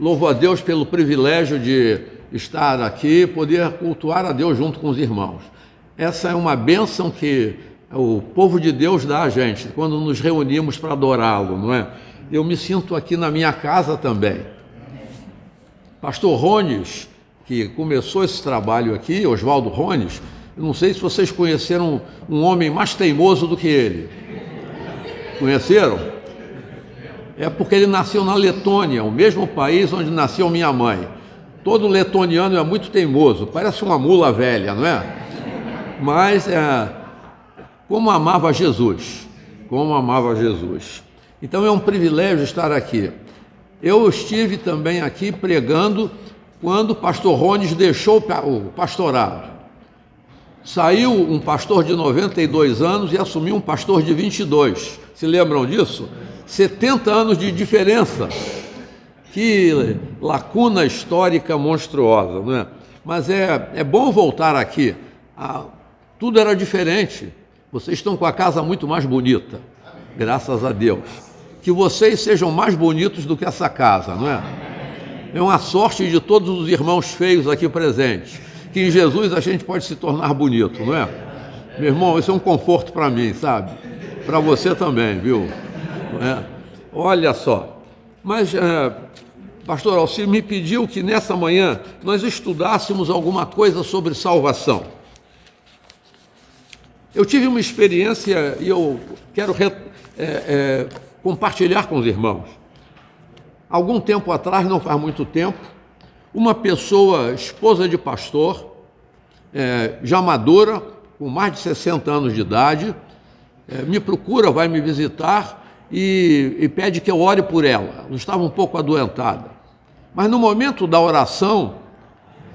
louvo a Deus pelo privilégio de estar aqui, poder cultuar a Deus junto com os irmãos. Essa é uma bênção que o povo de Deus dá a gente, quando nos reunimos para adorá-lo, não é? Eu me sinto aqui na minha casa também. Pastor Rones, que começou esse trabalho aqui, Oswaldo Rones, eu não sei se vocês conheceram um homem mais teimoso do que ele. Conheceram? É porque ele nasceu na Letônia, o mesmo país onde nasceu minha mãe. Todo letoniano é muito teimoso, parece uma mula velha, não é? Mas como amava Jesus, como amava Jesus. Então é um privilégio estar aqui. Eu estive também aqui pregando quando o pastor Rones deixou o pastorado. Saiu um pastor de 92 anos e assumiu um pastor de 22. Se lembram disso? 70 anos de diferença. Que lacuna histórica monstruosa, não é? Mas é bom voltar aqui. Tudo era diferente. Vocês estão com a casa muito mais bonita, graças a Deus. Que vocês sejam mais bonitos do que essa casa, não é? É uma sorte de todos os irmãos feios aqui presentes, que em Jesus a gente pode se tornar bonito, não é? Meu irmão, isso é um conforto para mim, sabe? Para você também, viu? Olha só. Mas, pastor Alcir me pediu que nessa manhã nós estudássemos alguma coisa sobre salvação. Eu tive uma experiência e eu quero compartilhar com os irmãos. Algum tempo atrás, não faz muito tempo, uma pessoa, esposa de pastor, já madura, com mais de 60 anos de idade, me procura, vai me visitar e pede que eu ore por ela. Ela estava um pouco adoentada. Mas no momento da oração,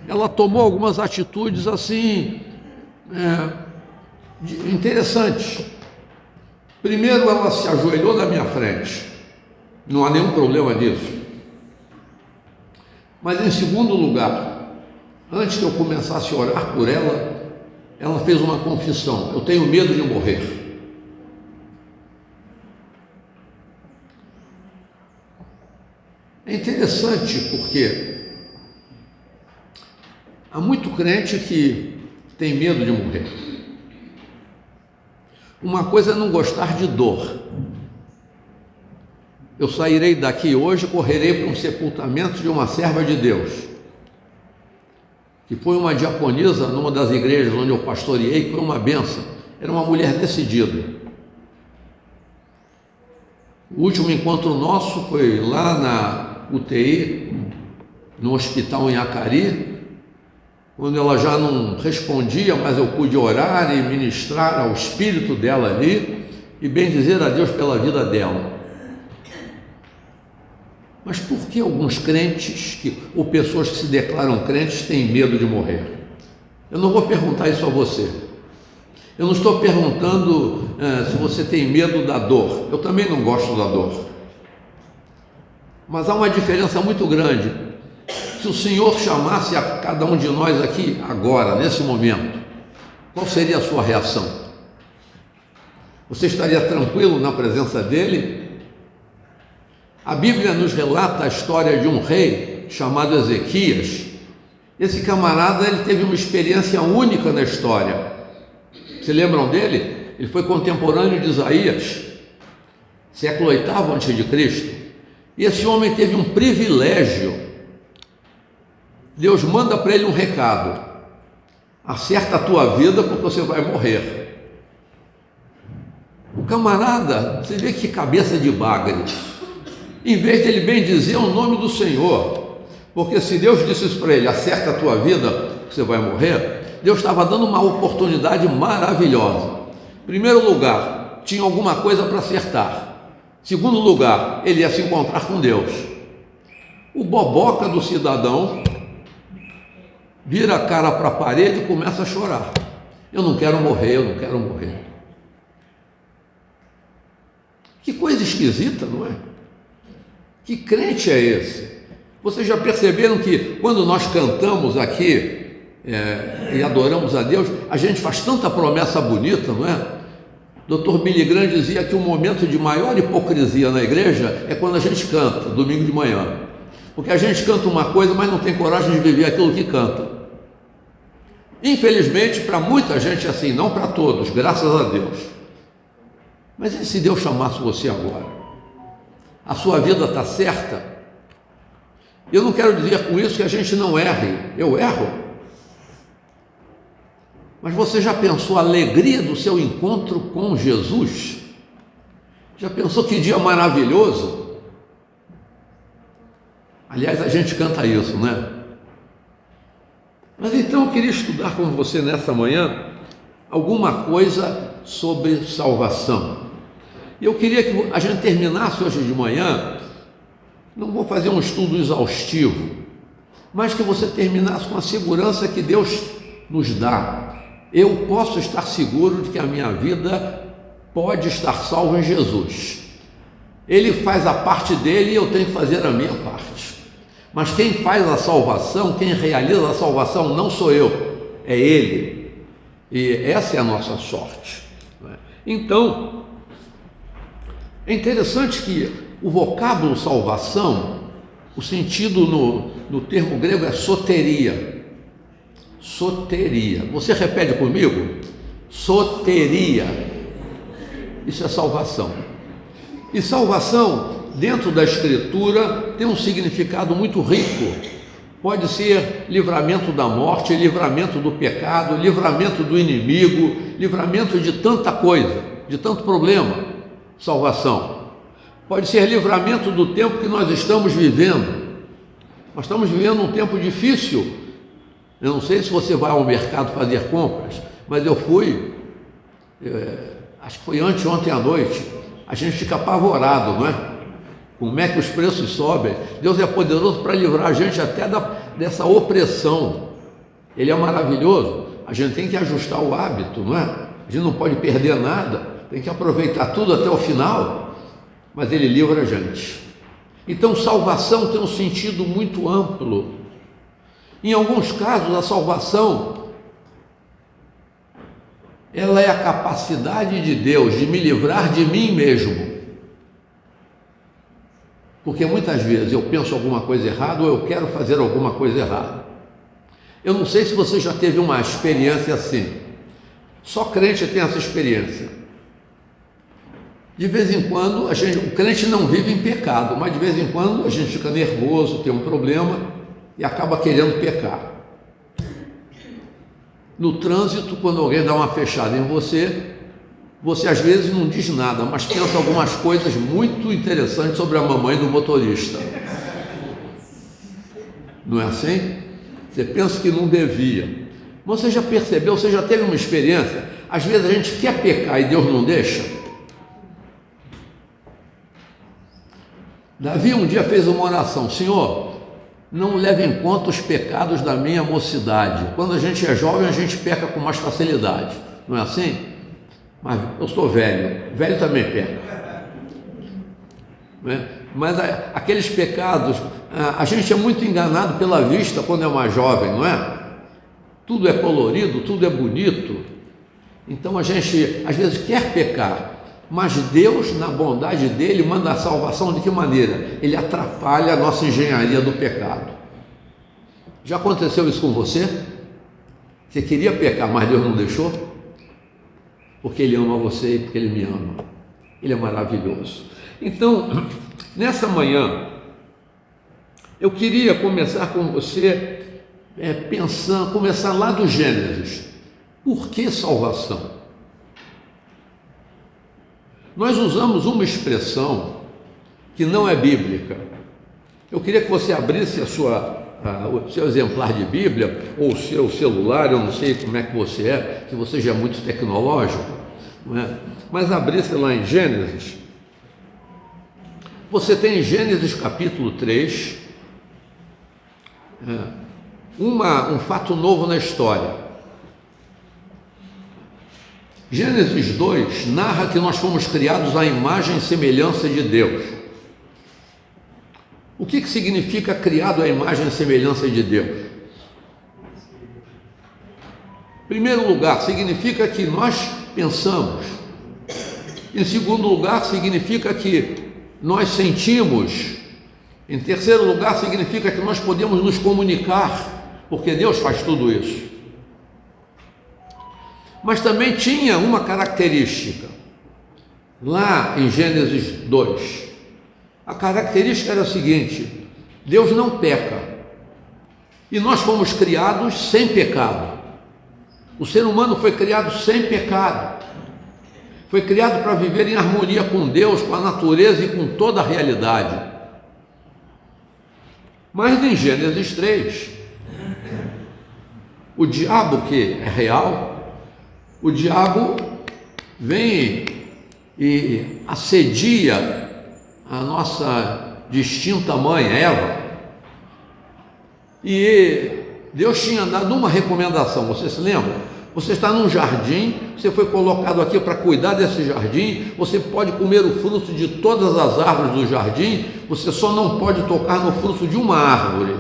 ela tomou algumas atitudes assim, interessantes. Primeiro, ela se ajoelhou na minha frente. Não há nenhum problema disso. Mas em segundo lugar, antes que eu começasse a orar por ela, ela fez uma confissão: eu tenho medo de morrer. É interessante porque há muito crente que tem medo de morrer. Uma coisa é não gostar de dor. Eu sairei daqui hoje e correrei para um sepultamento de uma serva de Deus, que foi uma diaconisa numa das igrejas onde eu pastoreei, que foi uma bênção. Era uma mulher decidida. O último encontro nosso foi lá na UTI, no hospital em Acari, quando ela já não respondia, mas eu pude orar e ministrar ao espírito dela ali e bendizer a Deus pela vida dela. Mas por que alguns crentes, ou pessoas que se declaram crentes, têm medo de morrer? Eu não vou perguntar isso a você. Eu não estou perguntando se você tem medo da dor. Eu também não gosto da dor. Mas há uma diferença muito grande. Se o Senhor chamasse a cada um de nós aqui, agora, nesse momento, qual seria a sua reação? Você estaria tranquilo na presença dele? A Bíblia nos relata a história de um rei chamado Ezequias. Esse camarada, ele teve uma experiência única na história. Se lembram dele? Ele foi contemporâneo de Isaías, século VIII a.C. E esse homem teve um privilégio. Deus manda para ele um recado: acerta a tua vida porque você vai morrer. O camarada, você vê que cabeça de bagre. Em vez de ele bendizer o nome do Senhor, porque se Deus disse isso para ele: acerta a tua vida porque você vai morrer, Deus estava dando uma oportunidade maravilhosa. Em primeiro lugar, tinha alguma coisa para acertar. Segundo lugar, ele ia se encontrar com Deus. O boboca do cidadão vira a cara para a parede e começa a chorar: eu não quero morrer, eu não quero morrer. Que coisa esquisita, não é? Que crente é esse? Vocês já perceberam que quando nós cantamos aqui e adoramos a Deus, a gente faz tanta promessa bonita, não é? Dr. Billy Graham dizia que o momento de maior hipocrisia na igreja é quando a gente canta, domingo de manhã. Porque a gente canta uma coisa, mas não tem coragem de viver aquilo que canta. Infelizmente, para muita gente é assim, não para todos, graças a Deus. Mas e se Deus chamasse você agora? A sua vida está certa? Eu não quero dizer com isso que a gente não erre. Eu erro. Mas você já pensou a alegria do seu encontro com Jesus? Já pensou que dia maravilhoso? Aliás, a gente canta isso, né? Mas então eu queria estudar com você nessa manhã alguma coisa sobre salvação. E eu queria que a gente terminasse hoje de manhã, não vou fazer um estudo exaustivo, mas que você terminasse com a segurança que Deus nos dá. Eu posso estar seguro de que a minha vida pode estar salva em Jesus. Ele faz a parte dele e eu tenho que fazer a minha parte. Mas quem faz a salvação, quem realiza a salvação não sou eu, é Ele. E essa é a nossa sorte. Então, é interessante que o vocábulo salvação, o sentido no termo grego é soteria. Soteria. Você repete comigo? Soteria. Isso é salvação. E salvação, dentro da Escritura, tem um significado muito rico. Pode ser livramento da morte, livramento do pecado, livramento do inimigo, livramento de tanta coisa, de tanto problema. Salvação. Pode ser livramento do tempo que nós estamos vivendo. Nós estamos vivendo um tempo difícil. Eu não sei se você vai ao mercado fazer compras, mas eu fui, acho que foi anteontem à noite. A gente fica apavorado, não é? Como é que os preços sobem? Deus é poderoso para livrar a gente até dessa opressão. Ele é maravilhoso. A gente tem que ajustar o hábito, não é? A gente não pode perder nada, tem que aproveitar tudo até o final, mas Ele livra a gente. Então, salvação tem um sentido muito amplo. Em alguns casos, a salvação ela é a capacidade de Deus de me livrar de mim mesmo. Porque muitas vezes eu penso alguma coisa errada ou eu quero fazer alguma coisa errada. Eu não sei se você já teve uma experiência assim. Só crente tem essa experiência. De vez em quando, o crente não vive em pecado, mas de vez em quando a gente fica nervoso, tem um problema e acaba querendo pecar. No trânsito, quando alguém dá uma fechada em você às vezes não diz nada, mas pensa algumas coisas muito interessantes sobre a mamãe do motorista. Não é assim? Você pensa que não devia. Você já percebeu, você já teve uma experiência? Às vezes a gente quer pecar e Deus não deixa. Davi um dia fez uma oração: Senhor, não leve em conta os pecados da minha mocidade. Quando a gente é jovem, a gente peca com mais facilidade, não é assim? Mas eu sou velho, velho também peca. Não é? Mas aqueles pecados, a gente é muito enganado pela vista quando é mais jovem, não é? Tudo é colorido, tudo é bonito. Então a gente às vezes quer pecar, mas Deus, na bondade dele, manda a salvação de que maneira? Ele atrapalha a nossa engenharia do pecado. Já aconteceu isso com você? Você queria pecar, mas Deus não deixou? Porque Ele ama você e porque Ele me ama. Ele é maravilhoso. Então, nessa manhã, eu queria começar com você, começar lá do Gênesis. Por que salvação? Nós usamos uma expressão que não é bíblica. Eu queria que você abrisse o seu exemplar de Bíblia, ou o seu celular, eu não sei como é que você é, se você já é muito tecnológico, não é? Mas abrisse lá em Gênesis. Você tem em Gênesis capítulo 3, um fato novo na história. Gênesis 2 narra que nós fomos criados à imagem e semelhança de Deus. O que significa criado à imagem e semelhança de Deus? Em primeiro lugar, significa que nós pensamos. Em segundo lugar, significa que nós sentimos. Em terceiro lugar, significa que nós podemos nos comunicar, porque Deus faz tudo isso. Mas também tinha uma característica, lá em Gênesis 2. A característica era a seguinte: Deus não peca, e nós fomos criados sem pecado. O ser humano foi criado sem pecado, foi criado para viver em harmonia com Deus, com a natureza e com toda a realidade. Mas em Gênesis 3, o diabo, que é real, o diabo vem e assedia a nossa distinta mãe, Eva, e Deus tinha dado uma recomendação, você se lembra? Você está num jardim, você foi colocado aqui para cuidar desse jardim, você pode comer o fruto de todas as árvores do jardim, você só não pode tocar no fruto de uma árvore,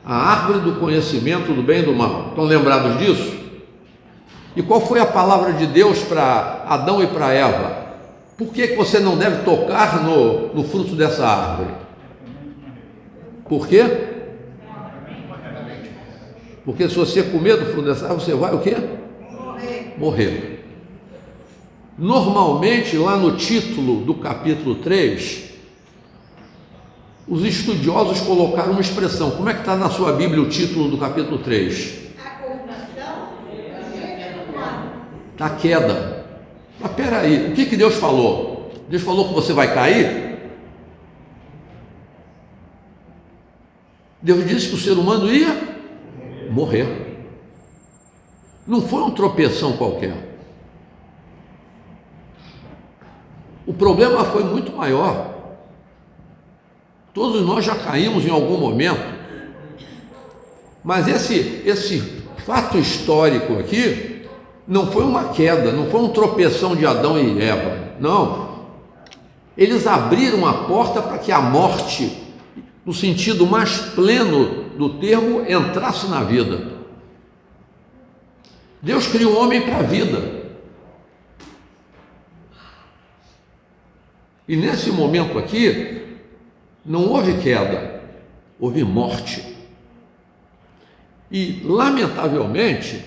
a árvore do conhecimento do bem e do mal. Estão lembrados disso? E qual foi a palavra de Deus para Adão e para Eva? Por que você não deve tocar no fruto dessa árvore? Por quê? Porque se você comer do fruto dessa árvore, você vai o quê? Morrer. Normalmente, lá no título do capítulo 3, os estudiosos colocaram uma expressão. Como é que está na sua Bíblia o título do capítulo 3? A corrupção Da queda. Mas peraí, o que Deus falou? Deus falou que você vai cair? Deus disse que o ser humano ia morrer. Não foi um tropeção qualquer. O problema foi muito maior. Todos nós já caímos em algum momento. Mas esse fato histórico aqui não foi uma queda, não foi um tropeção de Adão e Eva. Não. Eles abriram a porta para que a morte, no sentido mais pleno do termo, entrasse na vida. Deus criou o homem para a vida. E nesse momento aqui, não houve queda, houve morte. E, lamentavelmente,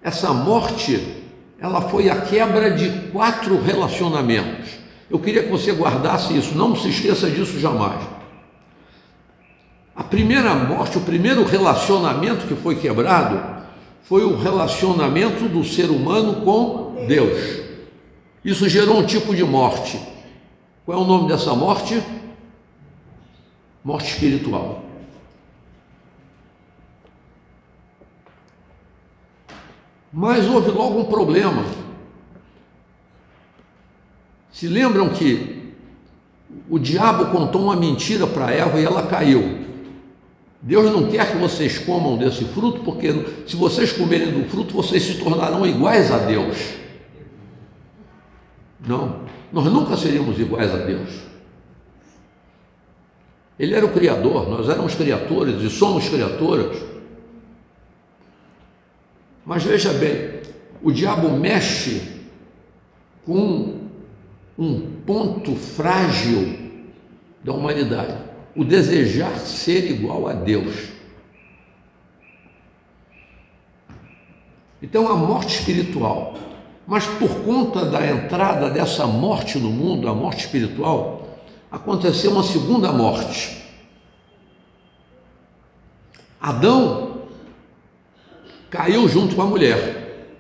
essa morte, ela foi a quebra de 4 relacionamentos. Eu queria que você guardasse isso, não se esqueça disso jamais. A primeira morte, o primeiro relacionamento que foi quebrado, foi o relacionamento do ser humano com Deus. Isso gerou um tipo de morte. Qual é o nome dessa morte? Morte espiritual. Mas houve logo um problema. Se lembram que o diabo contou uma mentira para Eva e ela caiu. Deus não quer que vocês comam desse fruto, porque se vocês comerem do fruto, vocês se tornarão iguais a Deus. Não, nós nunca seríamos iguais a Deus. Ele era o Criador, nós éramos criaturas e somos criaturas. Mas veja bem, o diabo mexe com um ponto frágil da humanidade. O desejar ser igual a Deus. Então, a morte espiritual. Mas por conta da entrada dessa morte no mundo, a morte espiritual, aconteceu uma segunda morte. Adão caiu junto com a mulher.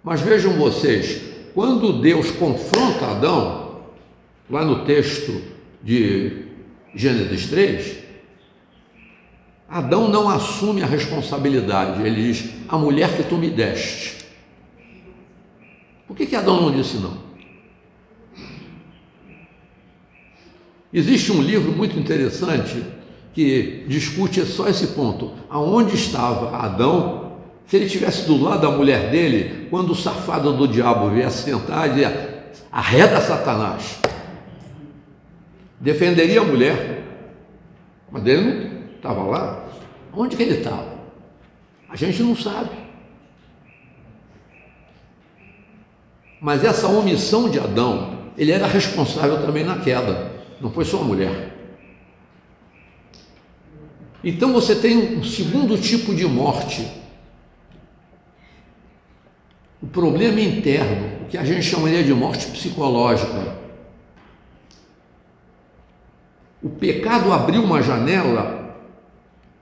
Mas vejam vocês, quando Deus confronta Adão, lá no texto de Gênesis 3, Adão não assume a responsabilidade. Ele diz: a mulher que tu me deste. Por que Adão não disse não? Existe um livro muito interessante que discute só esse ponto. Aonde estava Adão se ele estivesse do lado da mulher dele, quando o safado do diabo viesse tentar e dizia: arreda Satanás. Defenderia a mulher, mas ele não estava lá. Onde que ele estava? A gente não sabe. Mas essa omissão de Adão, ele era responsável também na queda. não foi só a mulher. Então você tem um segundo tipo de morte. O problema interno, o que a gente chamaria de morte psicológica. O pecado abriu uma janela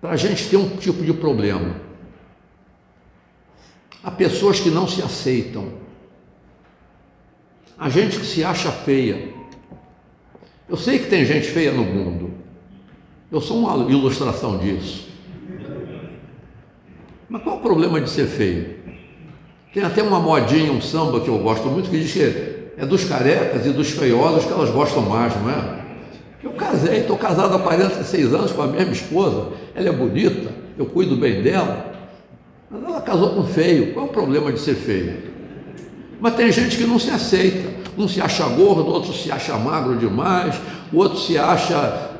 para a gente ter um tipo de problema. Há pessoas que não se aceitam. Há gente que se acha feia. Eu sei que tem gente feia no mundo. Eu sou uma ilustração disso. Mas qual é o problema de ser feio? Tem até uma modinha, um samba que eu gosto muito, que diz que é dos carecas e dos feiosos que elas gostam mais, não é? Eu casei, estou casado há 46 anos com a mesma esposa, ela é bonita, eu cuido bem dela, mas ela casou com feio. Qual é o problema de ser feio? Mas tem gente que não se aceita, um se acha gordo, outro se acha magro demais, o outro se acha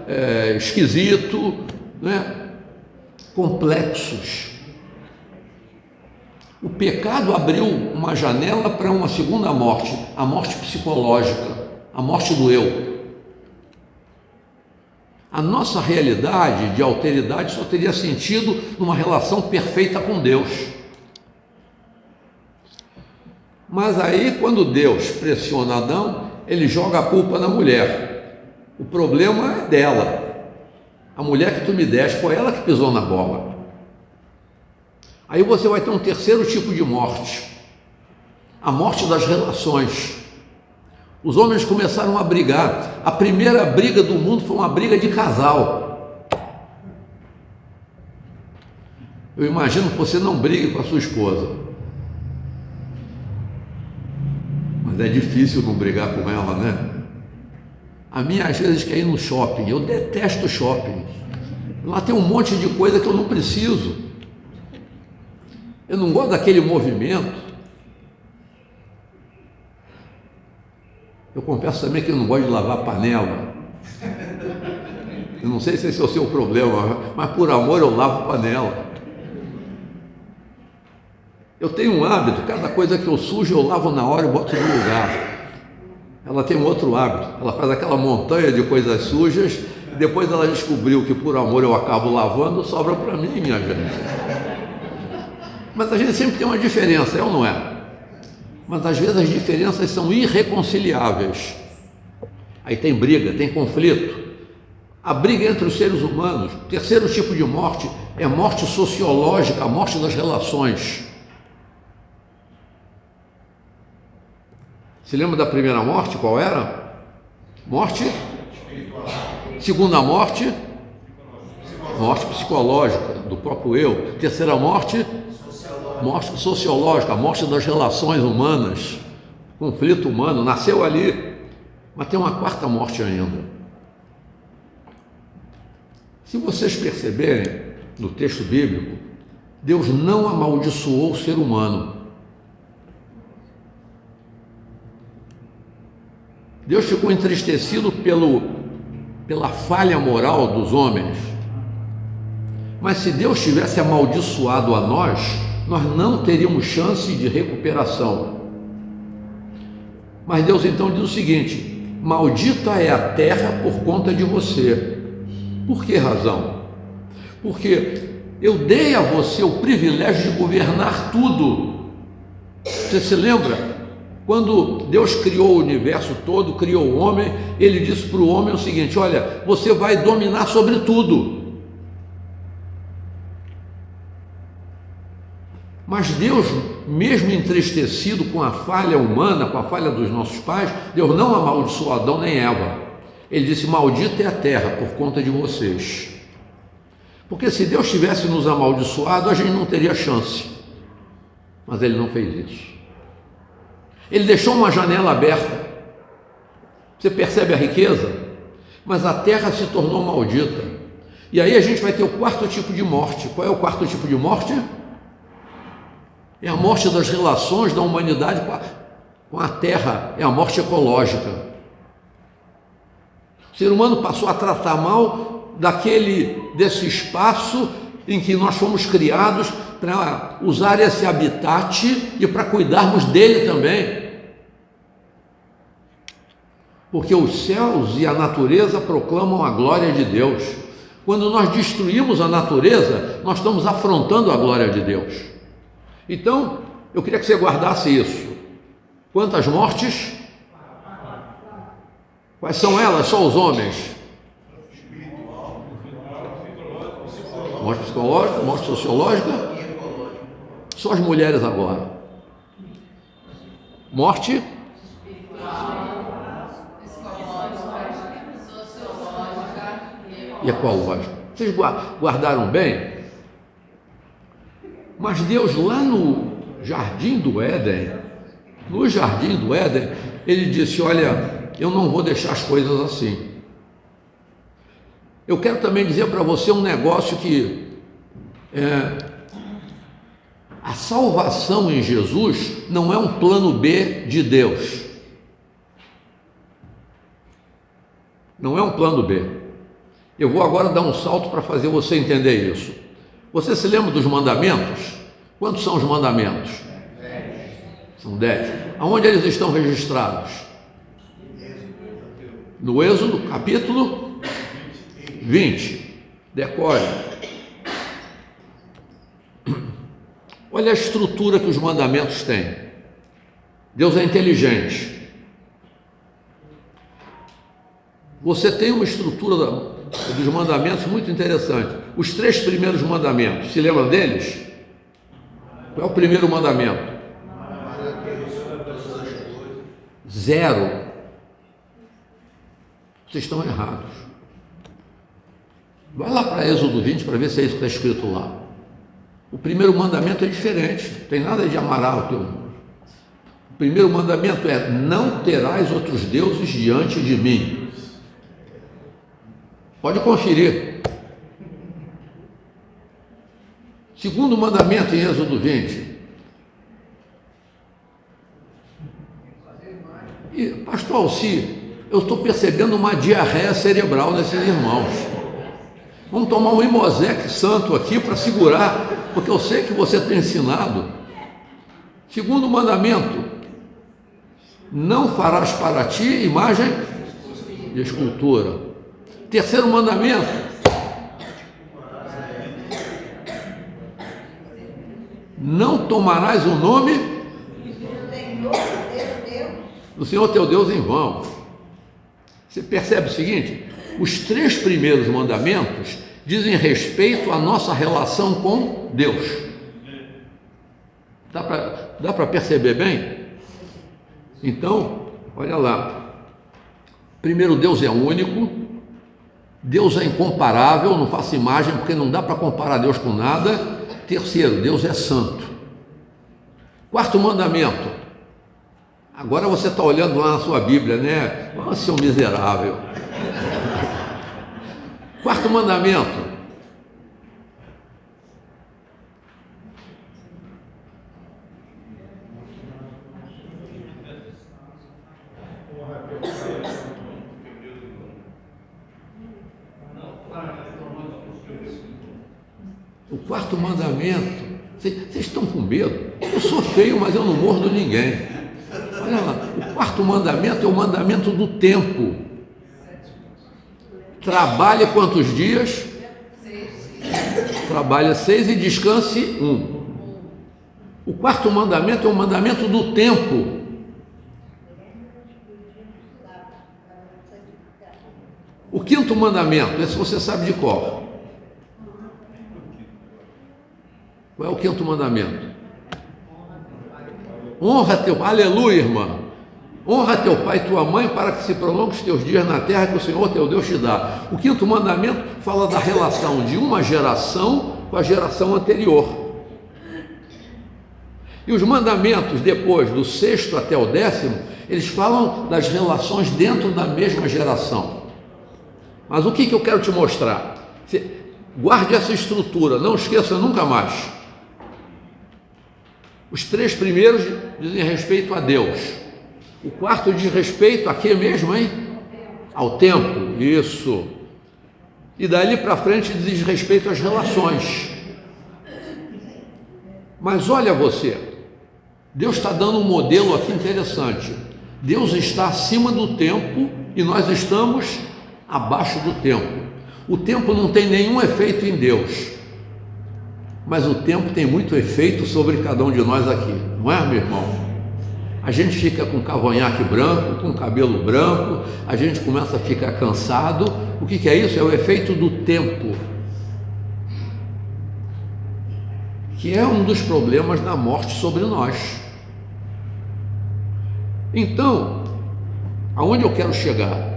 esquisito, né? Complexos. O pecado abriu uma janela para uma segunda morte, a morte psicológica, a morte do eu. A nossa realidade de alteridade só teria sentido numa relação perfeita com Deus. Mas aí, quando Deus pressiona Adão, ele joga a culpa na mulher. O problema é dela. A mulher que tu me deste, foi ela que pisou na bola. Aí você vai ter um terceiro tipo de morte, a morte das relações. Os homens começaram a brigar. A primeira briga do mundo foi uma briga de casal. Eu imagino que você não brigue com a sua esposa, mas é difícil não brigar com ela, né? A minha às vezes quer ir no shopping, eu detesto shopping. Lá tem um monte de coisa que eu não preciso. Eu não gosto daquele movimento. Eu confesso também que eu não gosto de lavar panela. Eu não sei se esse é o seu problema, mas por amor eu lavo panela. Eu tenho um hábito, cada coisa que eu sujo eu lavo na hora e boto no lugar. Ela tem um outro hábito, ela faz aquela montanha de coisas sujas e depois ela descobriu que por amor eu acabo lavando, sobra para mim, minha gente. Mas a gente sempre tem uma diferença, é ou não é? Mas às vezes as diferenças são irreconciliáveis. Aí tem briga, tem conflito. A briga entre os seres humanos. O terceiro tipo de morte é morte sociológica, a morte das relações. Se lembra da primeira morte? Qual era? Morte? Segunda morte? Morte psicológica, do próprio eu. Terceira morte? Morte sociológica, a morte das relações humanas, conflito humano, nasceu ali, mas tem uma quarta morte ainda. Se vocês perceberem no texto bíblico, Deus não amaldiçoou o ser humano. Deus ficou entristecido pela falha moral dos homens, mas se Deus tivesse amaldiçoado a nós não teríamos chance de recuperação. Mas Deus então diz o seguinte: maldita é a terra por conta de você. Por que razão? Porque eu dei a você o privilégio de governar tudo. Você se lembra? Quando Deus criou o universo todo, criou o homem, ele disse para o homem o seguinte: olha, você vai dominar sobre tudo. Mas Deus, mesmo entristecido com a falha humana, com a falha dos nossos pais, Deus não amaldiçoou Adão nem Eva. Ele disse: maldita é a terra por conta de vocês. Porque se Deus tivesse nos amaldiçoado, a gente não teria chance. Mas ele não fez isso. Ele deixou uma janela aberta. Você percebe a riqueza? Mas a terra se tornou maldita. E aí a gente vai ter o quarto tipo de morte. Qual é o quarto tipo de morte? É a morte das relações da humanidade com a terra, é a morte ecológica. O ser humano passou a tratar mal desse espaço em que nós fomos criados para usar esse habitat e para cuidarmos dele também. porque os céus e a natureza proclamam a glória de Deus. Quando nós destruímos a natureza, nós estamos afrontando a glória de Deus. Então, eu queria que você guardasse isso. Quantas mortes? Quais são elas? Só os homens. Morte psicológica, morte sociológica. Só as mulheres agora. Morte e ecológica. Vocês guardaram bem? Mas Deus lá no jardim do Éden, ele disse: olha, eu não vou deixar as coisas assim. Eu quero também dizer para você um negócio que a salvação em Jesus não é um plano B de Deus. Não é um plano B. Eu vou agora dar um salto para fazer você entender isso. Você se lembra dos mandamentos? Quantos são os mandamentos? 10. São 10. Aonde eles estão registrados? No Êxodo, capítulo 20. Decore. Olha a estrutura que os mandamentos têm. Deus é inteligente. Você tem uma estrutura dos mandamentos muito interessante. Os 3 primeiros mandamentos, se lembra deles? Qual é o primeiro mandamento? 0. Vocês estão errados. Vai lá para Êxodo 20 para ver se é isso que está escrito lá. O primeiro mandamento é diferente, não tem nada de amarrar o teu irmão. O primeiro mandamento é: não terás outros deuses diante de mim. Pode conferir. Segundo mandamento em Êxodo 20. E, pastor Alci, eu estou percebendo uma diarreia cerebral nesses irmãos. Vamos tomar um Imosec santo aqui para segurar, porque eu sei que você tem ensinado. Segundo mandamento: não farás para ti imagem de escultura. Terceiro mandamento: não tomarás o nome do Senhor teu Deus em vão. Você percebe o seguinte? Os 3 primeiros mandamentos dizem respeito à nossa relação com Deus. Dá para perceber bem? Então, olha lá. Primeiro, Deus é único. Deus é incomparável, não faço imagem, porque não dá para comparar Deus com nada. Terceiro, Deus é santo. Quarto mandamento. Agora você está olhando lá na sua Bíblia, né? Nossa, seu miserável. Quarto mandamento. O quarto mandamento. Vocês estão com medo? Eu sou feio, mas eu não mordo ninguém. Olha lá, o quarto mandamento é o mandamento do tempo. Trabalhe quantos dias? 6. Trabalhe 6 e descanse 1. O quarto mandamento é o mandamento do tempo. O quinto mandamento, esse você sabe de qual? Qual é o quinto mandamento? Honra teu pai, aleluia, irmã. Honra teu pai e tua mãe para que se prolongue os teus dias na terra que o Senhor teu Deus te dá. O quinto mandamento fala da relação de uma geração com a geração anterior. E os mandamentos depois, do 6º até o 10º, eles falam das relações dentro da mesma geração. Mas o que eu quero te mostrar? Guarde essa estrutura, não esqueça nunca mais. Os 3 primeiros dizem respeito a Deus. O quarto diz respeito a quê mesmo, hein? Ao tempo, isso. E dali para frente diz respeito às relações. Mas olha você, Deus está dando um modelo aqui interessante. Deus está acima do tempo e nós estamos abaixo do tempo. O tempo não tem nenhum efeito em Deus, mas o tempo tem muito efeito sobre cada um de nós aqui, não é, meu irmão? A gente fica com cavanhaque branco, com cabelo branco, a gente começa a ficar cansado. O que é isso? É o efeito do tempo, que é um dos problemas da morte sobre nós. Então, aonde eu quero chegar?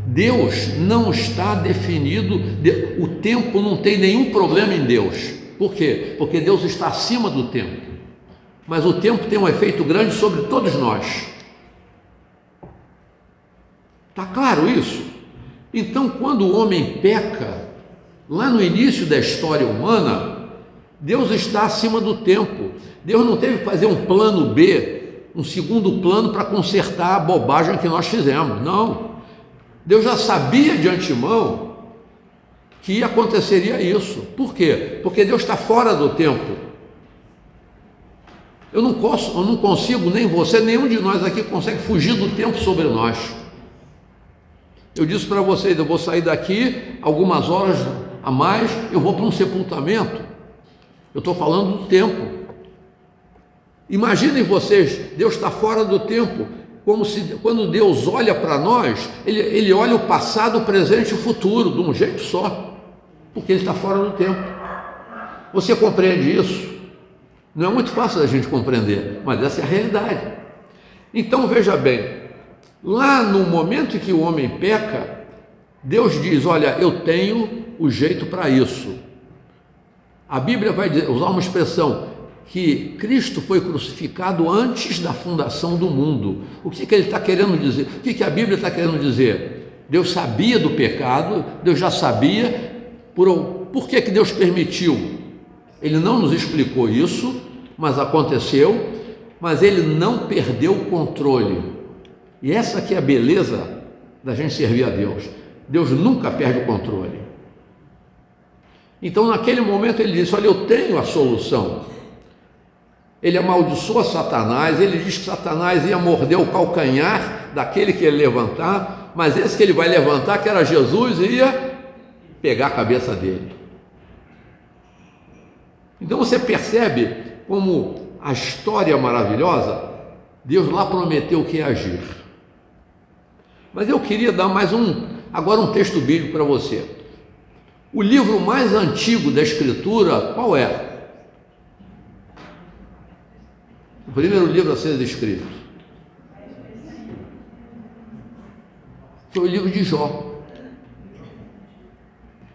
Deus não está definido, o tempo não tem nenhum problema em Deus. Por quê? Porque Deus está acima do tempo. Mas o tempo tem um efeito grande sobre todos nós. Está claro isso? Então, quando o homem peca, lá no início da história humana, Deus está acima do tempo. Deus não teve que fazer um plano B, um segundo plano para consertar a bobagem que nós fizemos. Não. Deus já sabia de antemão que aconteceria isso. Por quê? Porque Deus está fora do tempo. Eu não consigo, nem você, nenhum de nós aqui consegue fugir do tempo sobre nós. Eu disse para vocês, eu vou sair daqui algumas horas a mais, eu vou para um sepultamento. Eu estou falando do tempo. Imaginem vocês, Deus está fora do tempo, como se quando Deus olha para nós, ele olha o passado, o presente e o futuro, de um jeito só, porque Ele está fora do tempo. Você compreende isso? Não é muito fácil a gente compreender, mas essa é a realidade. Então veja bem, lá no momento em que o homem peca, Deus diz, olha, eu tenho o jeito para isso. A Bíblia vai usar uma expressão, que Cristo foi crucificado antes da fundação do mundo. O que ele está querendo dizer? O que a Bíblia está querendo dizer? Deus sabia do pecado, Deus já sabia, por que Deus permitiu? Ele não nos explicou isso, mas aconteceu, mas Ele não perdeu o controle. E essa aqui é a beleza da gente servir a Deus. Deus nunca perde o controle. Então naquele momento Ele disse, olha, eu tenho a solução. Ele amaldiçoa Satanás, ele diz que Satanás ia morder o calcanhar daquele que ele levantar, mas esse que ele vai levantar, que era Jesus, ia pegar a cabeça dele. Então você percebe como a história é maravilhosa. Deus lá prometeu que ia agir. Mas eu queria dar agora um texto bíblico para você. O livro mais antigo da Escritura, qual é? O primeiro livro a ser escrito foi o livro de Jó.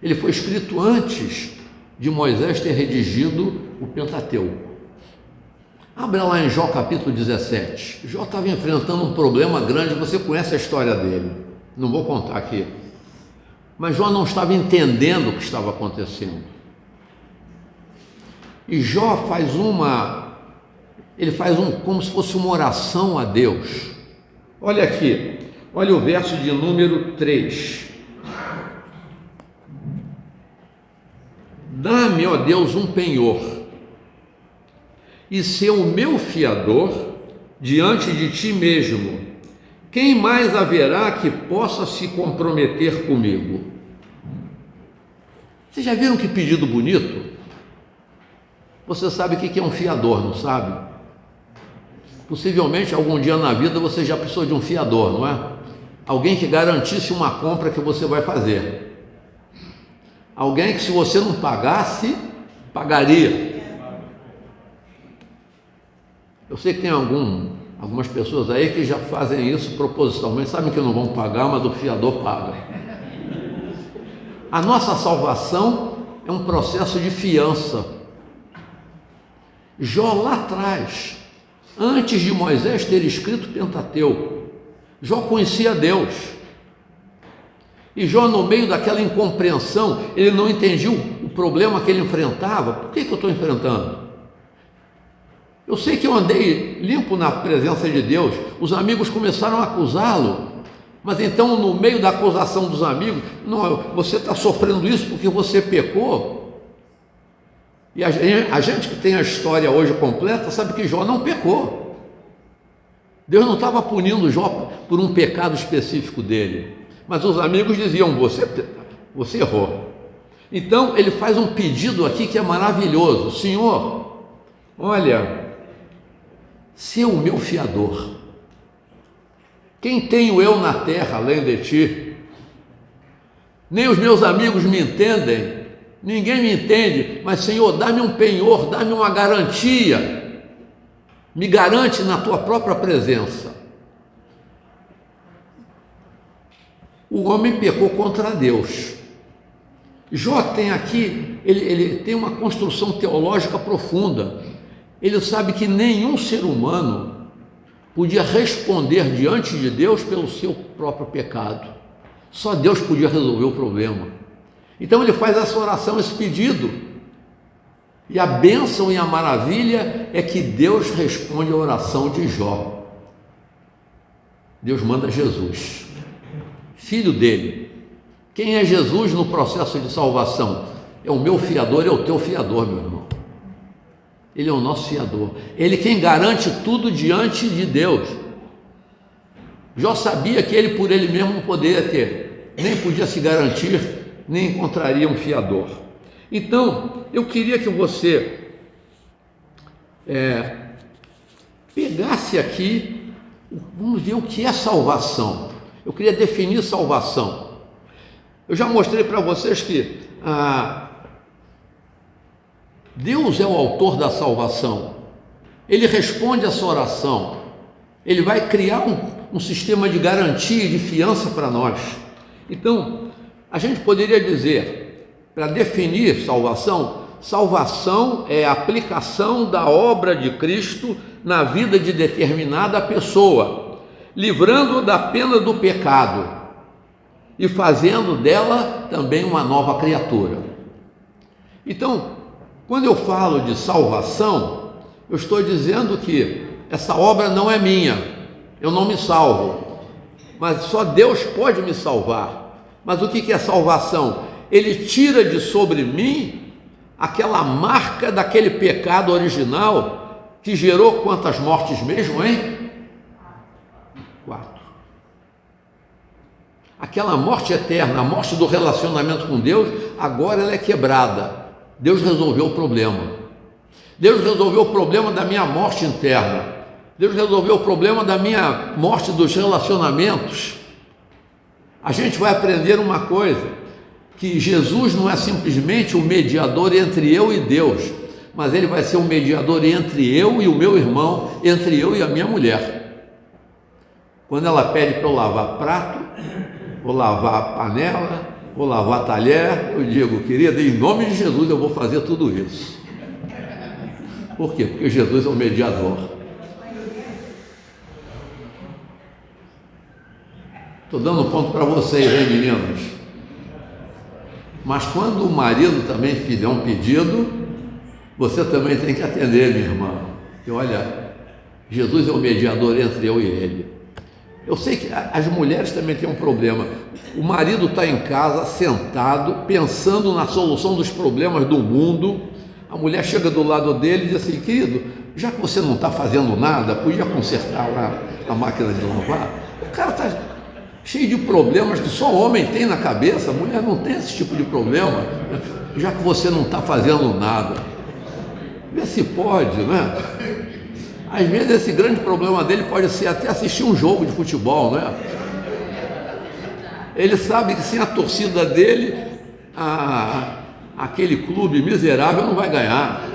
Ele foi escrito antes de Moisés ter redigido o Pentateuco. Abra lá em Jó capítulo 17. Jó estava enfrentando um problema grande, você conhece a história dele, não vou contar aqui. Mas Jó não estava entendendo o que estava acontecendo. E Jó faz como se fosse uma oração a Deus. Olha aqui, olha o verso de número 3. Dá-me, ó Deus, um penhor, e ser o meu fiador diante de ti mesmo. Quem mais haverá que possa se comprometer comigo? Vocês já viram que pedido bonito? Você sabe o que é um fiador, não sabe? Possivelmente algum dia na vida você já precisou de um fiador, não é? Alguém que garantisse uma compra que você vai fazer. Alguém que, se você não pagasse, pagaria. Eu sei que tem algumas pessoas aí que já fazem isso propositalmente, sabem que não vão pagar, mas o fiador paga. A nossa salvação é um processo de fiança. Jó lá atrás, antes de Moisés ter escrito o Pentateuco, Jó conhecia Deus. E Jó, no meio daquela incompreensão, ele não entendia o problema que ele enfrentava. Por que eu estou enfrentando? Eu sei que eu andei limpo na presença de Deus. Os amigos começaram a acusá-lo. Mas então, no meio da acusação dos amigos, não, você está sofrendo isso porque você pecou. E a gente que tem a história hoje completa sabe que Jó não pecou. Deus não estava punindo Jó por um pecado específico dele, mas os amigos diziam: você errou. Então ele faz um pedido aqui que é maravilhoso: Senhor, olha, se o meu fiador, quem tenho eu na terra além de ti? Nem os meus amigos me entendem, ninguém me entende, mas Senhor, dá-me um penhor, dá-me uma garantia, me garante na tua própria presença. O homem pecou contra Deus. Jó tem aqui, ele tem uma construção teológica profunda. Ele sabe que nenhum ser humano podia responder diante de Deus pelo seu próprio pecado. Só Deus podia resolver o problema. Então ele faz essa oração, esse pedido. E a bênção e a maravilha é que Deus responde a oração de Jó. Deus manda Jesus, filho dele. Quem é Jesus no processo de salvação? É o meu fiador, é o teu fiador, meu irmão. Ele é o nosso fiador. Ele quem garante tudo diante de Deus. Jó sabia que ele por ele mesmo não poderia ter, nem podia se garantir, nem encontraria um fiador. Então, eu queria que você pegasse aqui, vamos ver o que é salvação. Eu queria definir salvação. Eu já mostrei para vocês que Deus é o autor da salvação. Ele responde essa oração. Ele vai criar um sistema de garantia e de fiança para nós. Então, a gente poderia dizer, para definir salvação, salvação é a aplicação da obra de Cristo na vida de determinada pessoa, livrando-a da pena do pecado e fazendo dela também uma nova criatura. Então, quando eu falo de salvação, eu estou dizendo que essa obra não é minha, eu não me salvo, mas só Deus pode me salvar. Mas o que é salvação? Ele tira de sobre mim aquela marca daquele pecado original que gerou quantas mortes mesmo, hein? 4. Aquela morte eterna, a morte do relacionamento com Deus, agora ela é quebrada. Deus resolveu o problema. Deus resolveu o problema da minha morte interna. Deus resolveu o problema da minha morte dos relacionamentos. A gente vai aprender uma coisa, que Jesus não é simplesmente o mediador entre eu e Deus, mas ele vai ser o mediador entre eu e o meu irmão, entre eu e a minha mulher. Quando ela pede para eu lavar prato, vou lavar panela, vou lavar talher, eu digo: querida, em nome de Jesus eu vou fazer tudo isso. Por quê? Porque Jesus é o mediador. Estou dando ponto para vocês, hein, meninos? Mas quando o marido também fizer um pedido, você também tem que atender, minha irmã. Porque olha, Jesus é o mediador entre eu e ele. Eu sei que as mulheres também têm um problema. O marido está em casa, sentado, pensando na solução dos problemas do mundo. A mulher chega do lado dele e diz assim: querido, já que você não está fazendo nada, podia consertar lá a máquina de lavar? O cara está cheio de problemas que só homem tem na cabeça, a mulher não tem esse tipo de problema, já que você não está fazendo nada. Vê se pode, né? Às vezes esse grande problema dele pode ser até assistir um jogo de futebol, né? Ele sabe que sem a torcida dele, aquele clube miserável não vai ganhar.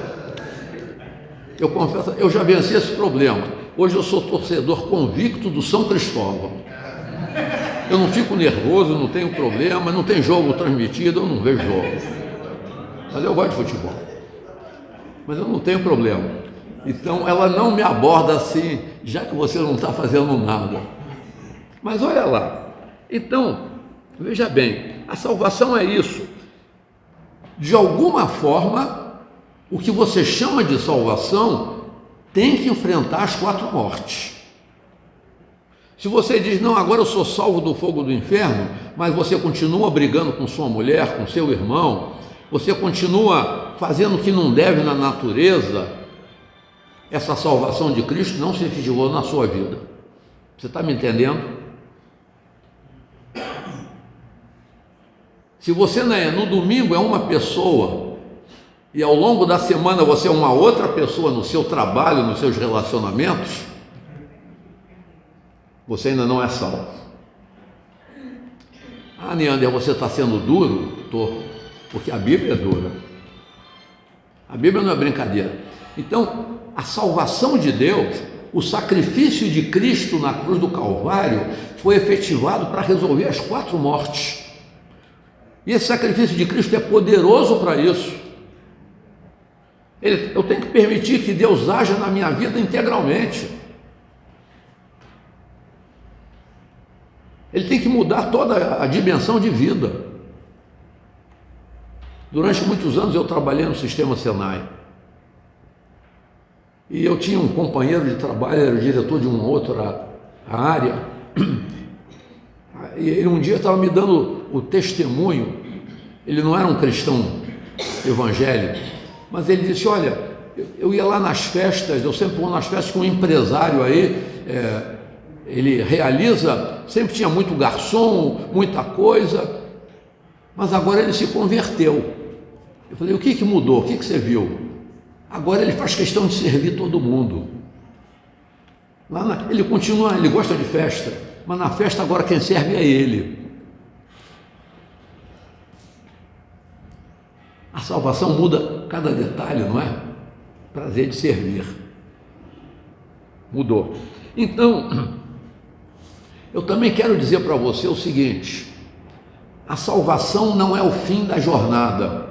Eu confesso, eu já venci esse problema. Hoje eu sou torcedor convicto do São Cristóvão. Eu não fico nervoso, não tenho problema, não tem jogo transmitido, eu não vejo jogo. Mas eu gosto de futebol. Mas eu não tenho problema. Então ela não me aborda assim, já que você não está fazendo nada. Mas olha lá. Então, veja bem, a salvação é isso. De alguma forma, o que você chama de salvação tem que enfrentar as 4 mortes. Se você diz: não, agora eu sou salvo do fogo do inferno, mas você continua brigando com sua mulher, com seu irmão, você continua fazendo o que não deve na natureza, essa salvação de Cristo não se efetivou na sua vida. Você está me entendendo? Se você no domingo é uma pessoa e ao longo da semana você é uma outra pessoa no seu trabalho, nos seus relacionamentos, você ainda não é salvo. Ah, Neander, você está sendo duro? Estou, porque a Bíblia é dura. A Bíblia não é brincadeira. Então, a salvação de Deus, o sacrifício de Cristo na cruz do Calvário foi efetivado para resolver as 4 mortes. E esse sacrifício de Cristo é poderoso para isso. Eu tenho que permitir que Deus haja na minha vida integralmente. Ele tem que mudar toda a dimensão de vida. Durante muitos anos eu trabalhei no sistema Senai. E eu tinha um companheiro de trabalho, era o diretor de uma outra área. E ele um dia estava me dando o testemunho. Ele não era um cristão evangélico, mas ele disse: olha, eu ia lá nas festas, eu sempre vou nas festas com um empresário aí, ele realiza, sempre tinha muito garçom, muita coisa, mas agora ele se converteu. Eu falei: o que mudou? O que você viu? Agora ele faz questão de servir todo mundo. Ele continua, ele gosta de festa, mas na festa agora quem serve é ele. A salvação muda cada detalhe, não é? Prazer de servir. Mudou. Então, eu também quero dizer para você o seguinte: a salvação não é o fim da jornada.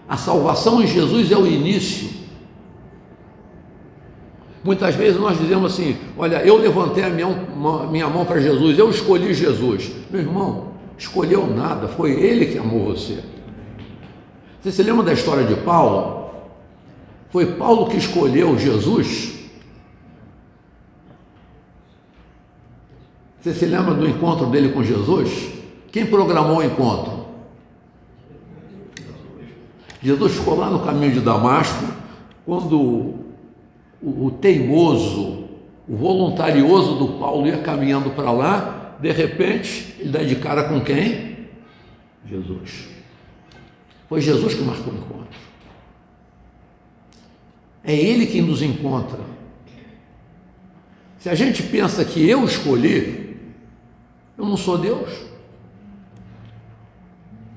A salvação em Jesus é o início. Muitas vezes nós dizemos assim: olha, eu levantei a minha mão para Jesus, eu escolhi Jesus. Meu irmão, escolheu nada, foi Ele que amou você. Você se lembra da história de Paulo? Foi Paulo que escolheu Jesus? Você se lembra do encontro dele com Jesus? Quem programou o encontro? Jesus ficou lá no caminho de Damasco, quando o teimoso, o voluntarioso do Paulo ia caminhando para lá, de repente, ele dá de cara com quem? Jesus. Foi Jesus que marcou o encontro. É Ele quem nos encontra. Se a gente pensa que eu escolhi, eu não sou Deus.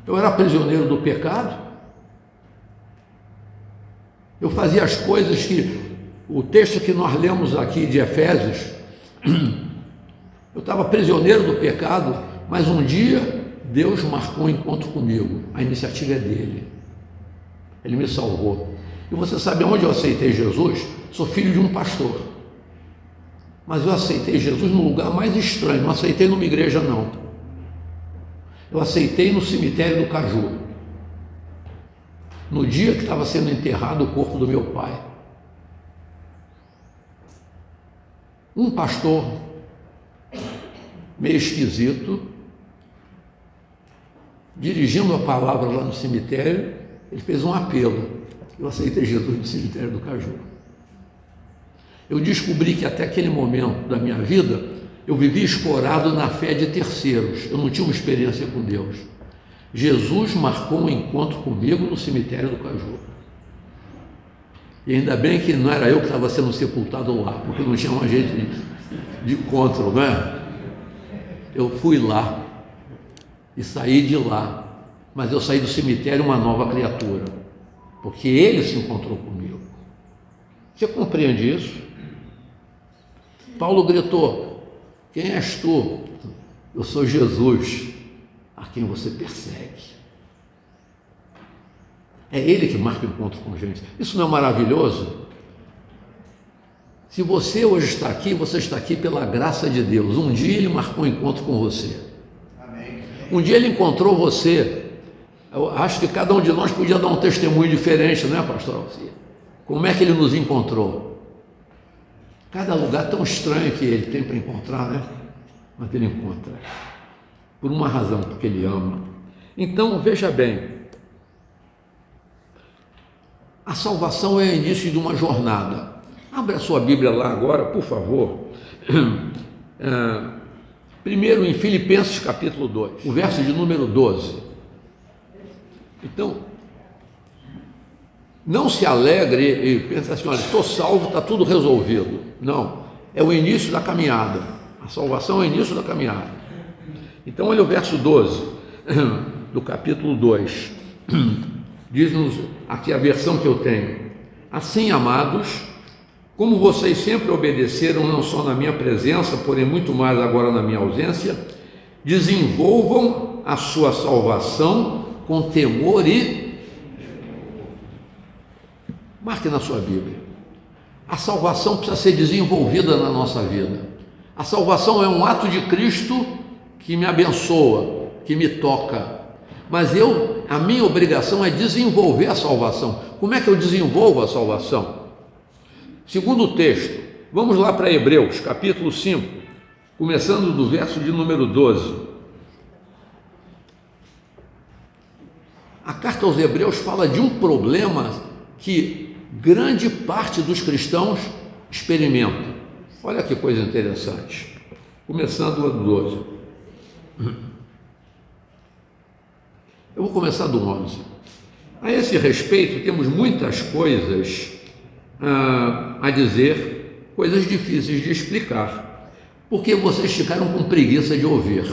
Eu era prisioneiro do pecado. Eu fazia as coisas que, o texto que nós lemos aqui de Efésios, eu estava prisioneiro do pecado, mas um dia Deus marcou um encontro comigo. A iniciativa é dele. Ele me salvou. E você sabe onde eu aceitei Jesus? Sou filho de um pastor. Mas eu aceitei Jesus no lugar mais estranho. Não aceitei numa igreja, não. Eu aceitei no cemitério do Caju. No dia que estava sendo enterrado o corpo do meu pai. Um pastor meio esquisito, dirigindo a palavra lá no cemitério, ele fez um apelo. Eu aceitei Jesus no cemitério do Caju. Eu descobri que até aquele momento da minha vida, eu vivia escorado na fé de terceiros. Eu não tinha uma experiência com Deus. Jesus marcou um encontro comigo no cemitério do Caju. E ainda bem que não era eu que estava sendo sepultado lá, porque não tinha mais jeito de encontro, não é? Eu fui lá e saí de lá, mas eu saí do cemitério uma nova criatura, porque Ele se encontrou comigo. Você compreende isso? Paulo gritou: quem és tu? Eu sou Jesus, a quem você persegue. É Ele que marca o encontro com a gente. Isso não é maravilhoso? Se você hoje está aqui, você está aqui pela graça de Deus. Um dia Ele marcou um encontro com você. Amém. Um dia Ele encontrou você. Eu acho que cada um de nós podia dar um testemunho diferente, não é, pastor Alcir? Como é que Ele nos encontrou? Cada lugar tão estranho que Ele tem para encontrar, né? Mas Ele encontra. Por uma razão, porque Ele ama. Então, veja bem. A salvação é o início de uma jornada. Abra a sua Bíblia lá agora, por favor. Primeiro em Filipenses capítulo 2, o verso de número 12. Então, não se alegre e pense assim, olha, estou salvo, está tudo resolvido. Não, é o início da caminhada. A salvação é o início da caminhada. Então, olha o verso 12 do capítulo 2. Diz-nos aqui a versão que eu tenho. Assim, amados, como vocês sempre obedeceram, não só na minha presença, porém muito mais agora na minha ausência, desenvolvam a sua salvação com temor e... Marque na sua Bíblia. A salvação precisa ser desenvolvida na nossa vida. A salvação é um ato de Cristo que me abençoa, que me toca. Mas a minha obrigação é desenvolver a salvação. Como é que eu desenvolvo a salvação? Segundo o texto, vamos lá para Hebreus, capítulo 5, começando do verso de número 12. A carta aos Hebreus fala de um problema que grande parte dos cristãos experimenta. Olha que coisa interessante. Começando do 12. Eu vou começar do 11. A esse respeito, temos muitas coisas a dizer, coisas difíceis de explicar, porque vocês ficaram com preguiça de ouvir.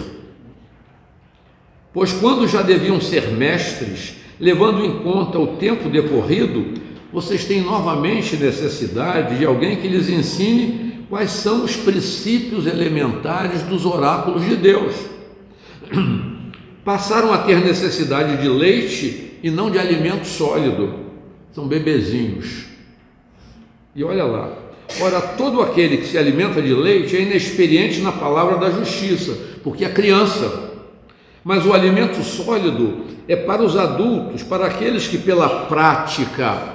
Pois quando já deviam ser mestres, levando em conta o tempo decorrido, vocês têm novamente necessidade de alguém que lhes ensine quais são os princípios elementares dos oráculos de Deus. Passaram a ter necessidade de leite e não de alimento sólido. São bebezinhos. E olha lá. Ora, todo aquele que se alimenta de leite é inexperiente na palavra da justiça, porque é criança. Mas o alimento sólido é para os adultos, para aqueles que pela prática,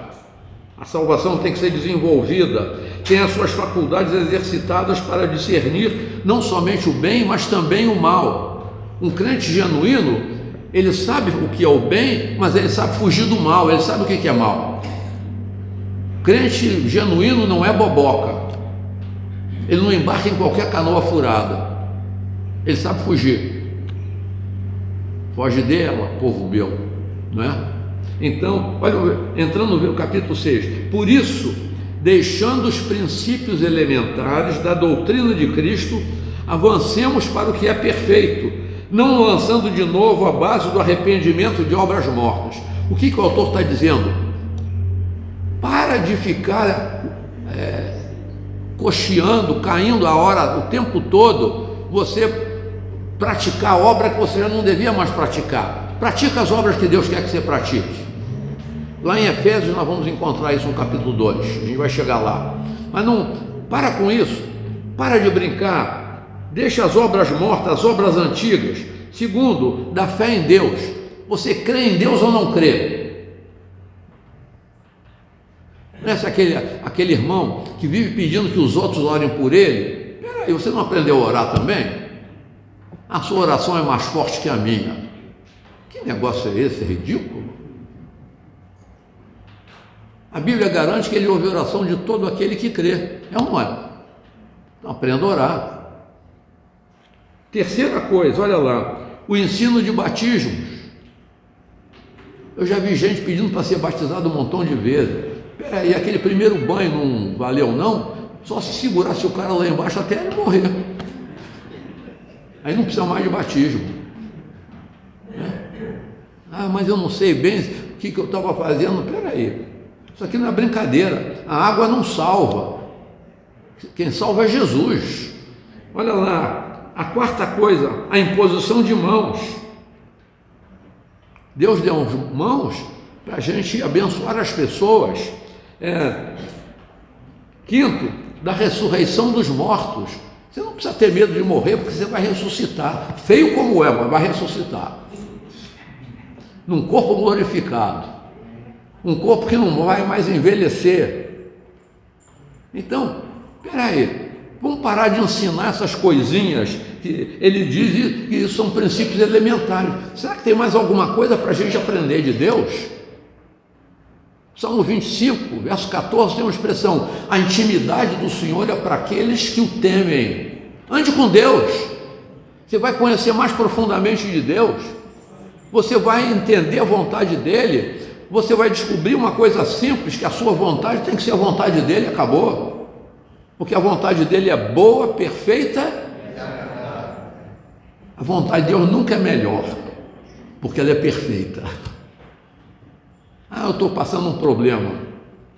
a salvação tem que ser desenvolvida, tem as suas faculdades exercitadas para discernir não somente o bem, mas também o mal. Um crente genuíno, ele sabe o que é o bem, mas ele sabe fugir do mal, ele sabe o que é mal. Crente genuíno não é boboca, ele não embarca em qualquer canoa furada, ele sabe fugir. Foge dela, povo meu, não é? Então, olha, entrando no capítulo 6, por isso, deixando os princípios elementares da doutrina de Cristo, avancemos para o que é perfeito, não lançando de novo a base do arrependimento de obras mortas. O que o autor está dizendo? Para de ficar cocheando, caindo a hora, o tempo todo, você praticar a obra que você já não devia mais praticar. Pratica as obras que Deus quer que você pratique. Lá em Efésios nós vamos encontrar isso no capítulo 2, a gente vai chegar lá. Mas não, para com isso, para de brincar. Deixa as obras mortas, as obras antigas. Segundo, da fé em Deus. Você crê em Deus ou não crê? Não é aquele irmão que vive pedindo que os outros orem por ele? Peraí, você não aprendeu a orar também? A sua oração é mais forte que a minha. Que negócio é esse? É ridículo. A Bíblia garante que ele ouve a oração de todo aquele que crê. É ou não é? Então aprenda a orar. Terceira coisa, olha lá, o ensino de batismos. Eu já vi gente pedindo para ser batizado um montão de vezes. Peraí, aquele primeiro banho não valeu não? Só se segurasse o cara lá embaixo até ele morrer. Aí não precisa mais de batismo. Ah, mas eu não sei bem o que eu estava fazendo. Peraí, isso aqui não é brincadeira. A água não salva. Quem salva é Jesus. Olha lá. A quarta coisa, a imposição de mãos. Deus deu mãos para a gente abençoar as pessoas. Quinto, da ressurreição dos mortos. Você não precisa ter medo de morrer, porque você vai ressuscitar. Feio como é, mas vai ressuscitar. Num corpo glorificado. Um corpo que não vai mais envelhecer. Então, peraí. Vamos parar de ensinar essas coisinhas que ele diz que isso são princípios elementares. Será que tem mais alguma coisa para a gente aprender de Deus? Salmo 25, verso 14, tem uma expressão: a intimidade do Senhor é para aqueles que o temem. Ande com Deus, você vai conhecer mais profundamente de Deus, você vai entender a vontade dEle, você vai descobrir uma coisa simples, que a sua vontade tem que ser a vontade dEle, acabou, porque a vontade dEle é boa, perfeita. A vontade de Deus nunca é melhor, porque ela é perfeita. Eu estou passando um problema,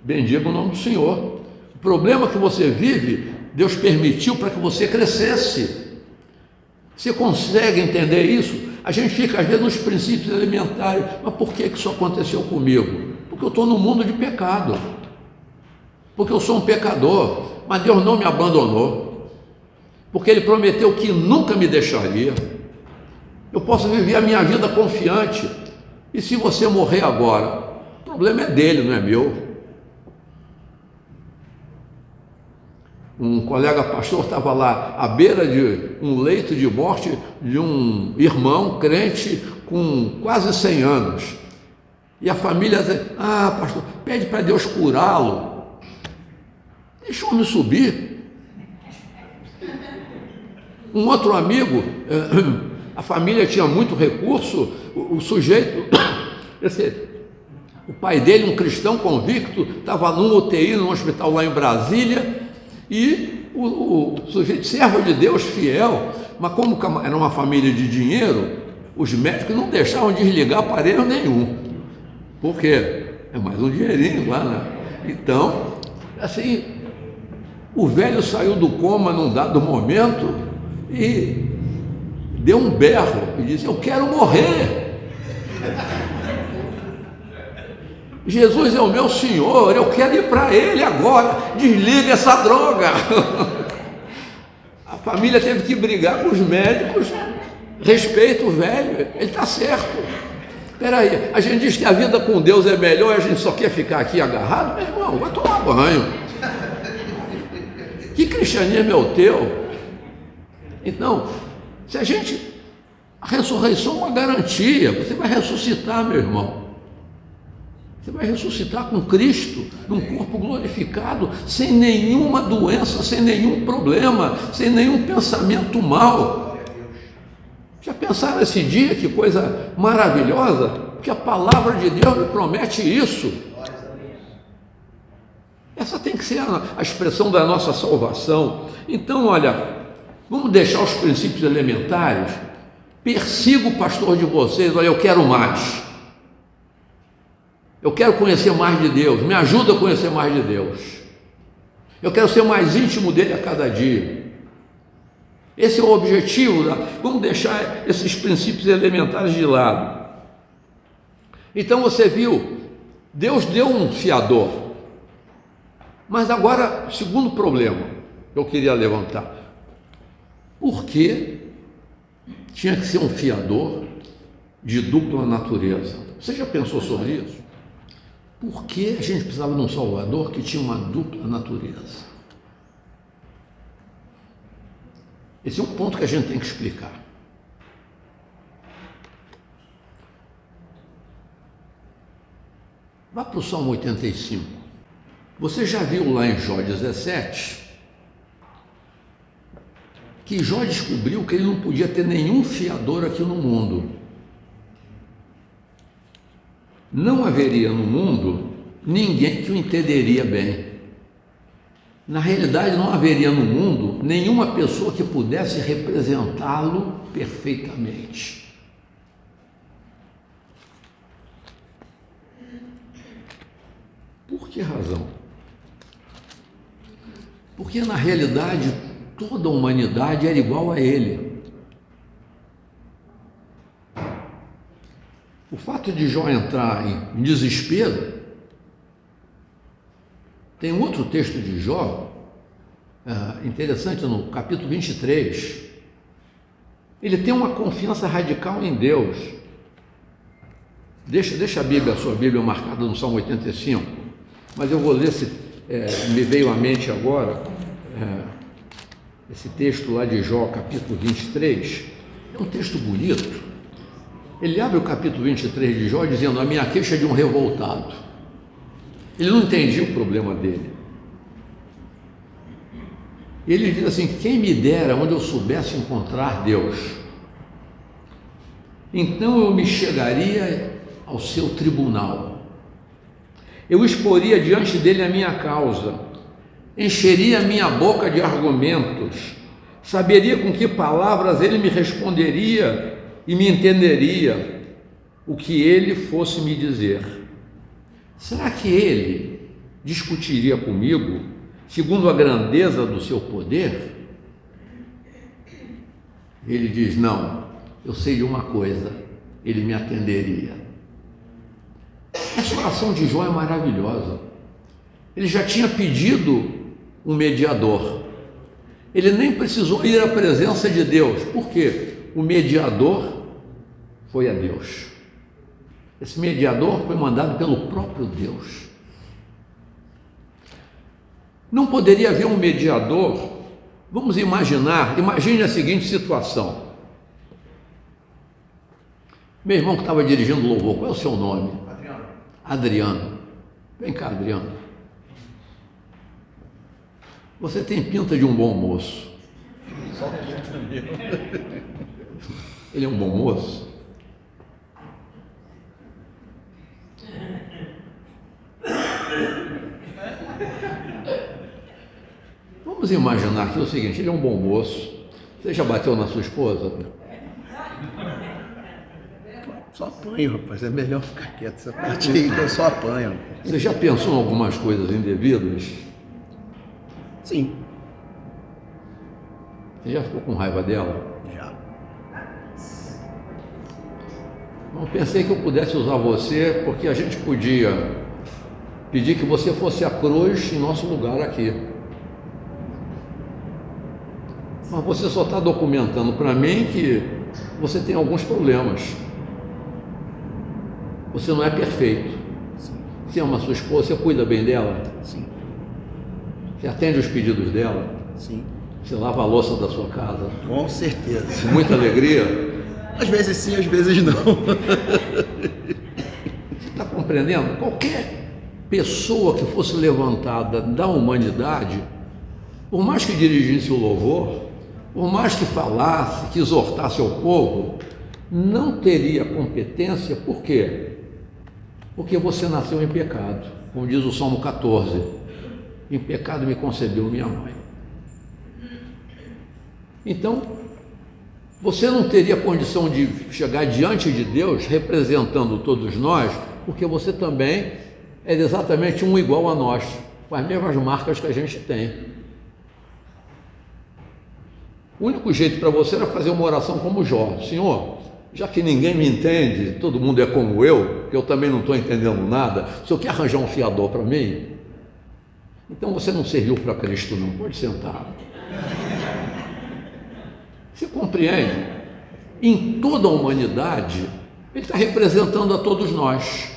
bendiga o nome do Senhor. O problema que você vive, Deus permitiu para que você crescesse. Você consegue entender isso? A gente fica às vezes nos princípios elementares. Mas por que isso aconteceu comigo? Porque eu estou no mundo de pecado, porque eu sou um pecador, mas Deus não me abandonou, porque Ele prometeu que nunca me deixaria. Eu posso viver a minha vida confiante, e se você morrer agora, o problema é dele, não é meu. Um colega pastor estava lá à beira de um leito de morte de um irmão crente com quase 100 anos. E a família diz: pastor, pede para Deus curá-lo. Deixa o homem subir. Um outro amigo, a família tinha muito recurso, o sujeito, o pai dele, um cristão convicto, estava num UTI, num hospital lá em Brasília, e o sujeito, servo de Deus, fiel, mas como era uma família de dinheiro, os médicos não deixavam desligar aparelho nenhum. Por quê? É mais um dinheirinho lá, né? Então, assim, o velho saiu do coma num dado momento e deu um berro e disse: eu quero morrer. Jesus é o meu Senhor, eu quero ir para Ele agora, desliga essa droga. A família teve que brigar com os médicos, respeita o velho, ele está certo. Espera aí, a gente diz que a vida com Deus é melhor e a gente só quer ficar aqui agarrado? Meu irmão, vai tomar banho. Que cristianismo é o teu? Então, se a gente... A ressurreição é uma garantia, você vai ressuscitar, meu irmão. Você vai ressuscitar com Cristo, num corpo glorificado, sem nenhuma doença, sem nenhum problema, sem nenhum pensamento mau. Já pensaram esse dia? Que coisa maravilhosa, porque a palavra de Deus me promete isso. Essa tem que ser a expressão da nossa salvação. Então, olha, vamos deixar os princípios elementares. Persiga o pastor de vocês. Olha, eu quero mais. Eu quero conhecer mais de Deus, me ajuda a conhecer mais de Deus. Eu quero ser mais íntimo dele a cada dia. Esse é o objetivo. Vamos deixar esses princípios elementares de lado. Então você viu, Deus deu um fiador. Mas agora, segundo problema que eu queria levantar: por que tinha que ser um fiador de dupla natureza? Você já pensou sobre isso? Por que a gente precisava de um Salvador que tinha uma dupla natureza? Esse é um ponto que a gente tem que explicar. Vá para o Salmo 85. Você já viu lá em Jó 17 que Jó descobriu que ele não podia ter nenhum fiador aqui no mundo. Não haveria no mundo ninguém que o entenderia bem. Na realidade, não haveria no mundo nenhuma pessoa que pudesse representá-lo perfeitamente. Por que razão? Porque na realidade toda a humanidade era igual a ele. O fato de Jó entrar em desespero, tem um outro texto de Jó, interessante, no capítulo 23, ele tem uma confiança radical em Deus. Deixa a sua Bíblia marcada no Salmo 85, mas eu vou ler, me veio à mente agora, esse texto lá de Jó, capítulo 23, é um texto bonito. Ele abre o capítulo 23 de Jó dizendo: a minha queixa é de um revoltado. Ele não entendia o problema dele. Ele diz assim: quem me dera onde eu soubesse encontrar Deus, então eu me chegaria ao seu tribunal, eu exporia diante dele a minha causa, encheria a minha boca de argumentos, saberia com que palavras ele me responderia e me entenderia o que ele fosse me dizer. Será que ele discutiria comigo segundo a grandeza do seu poder? Ele diz: não, eu sei de uma coisa, ele me atenderia. Essa oração de Jó é maravilhosa. Ele já tinha pedido um mediador, ele nem precisou ir à presença de Deus, porque o mediador foi a Deus. Esse mediador foi mandado pelo próprio Deus. Não poderia haver um mediador. Vamos imagine a seguinte situação. Meu irmão que estava dirigindo o louvor, qual é o seu nome? Adriano. Adriano. Vem cá, Adriano. Você tem pinta de um bom moço. Só pinta mesmo. Ele é um bom moço? Vamos imaginar que é o seguinte: ele é um bom moço. Você já bateu na sua esposa? Só apanho, rapaz. É melhor ficar quieto essa parte aí, que eu só apanho. Você já pensou em algumas coisas indevidas? Sim. Você já ficou com raiva dela? Já. Não pensei que eu pudesse usar você, porque a gente podia pedir que você fosse a cruz em nosso lugar aqui. Mas você só está documentando para mim que você tem alguns problemas. Você não é perfeito. Sim. Você ama a sua esposa, você cuida bem dela? Sim. Você atende os pedidos dela? Sim. Você lava a louça da sua casa? Com certeza. Com muita alegria? Às vezes sim, às vezes não. Você está compreendendo? Qualquer pessoa que fosse levantada da humanidade, por mais que dirigisse o louvor, por mais que falasse, que exortasse ao povo, não teria competência. Por quê? Porque você nasceu em pecado, como diz o Salmo 14: em pecado me concebeu minha mãe. Então, você não teria condição de chegar diante de Deus representando todos nós, porque você também é exatamente um igual a nós, com as mesmas marcas que a gente tem. O único jeito para você era fazer uma oração como Jó: Senhor, já que ninguém me entende, todo mundo é como eu, que eu também não estou entendendo nada, o senhor quer arranjar um fiador para mim? Então você não serviu para Cristo não, pode sentar. Você compreende? Em toda a humanidade, ele está representando a todos nós.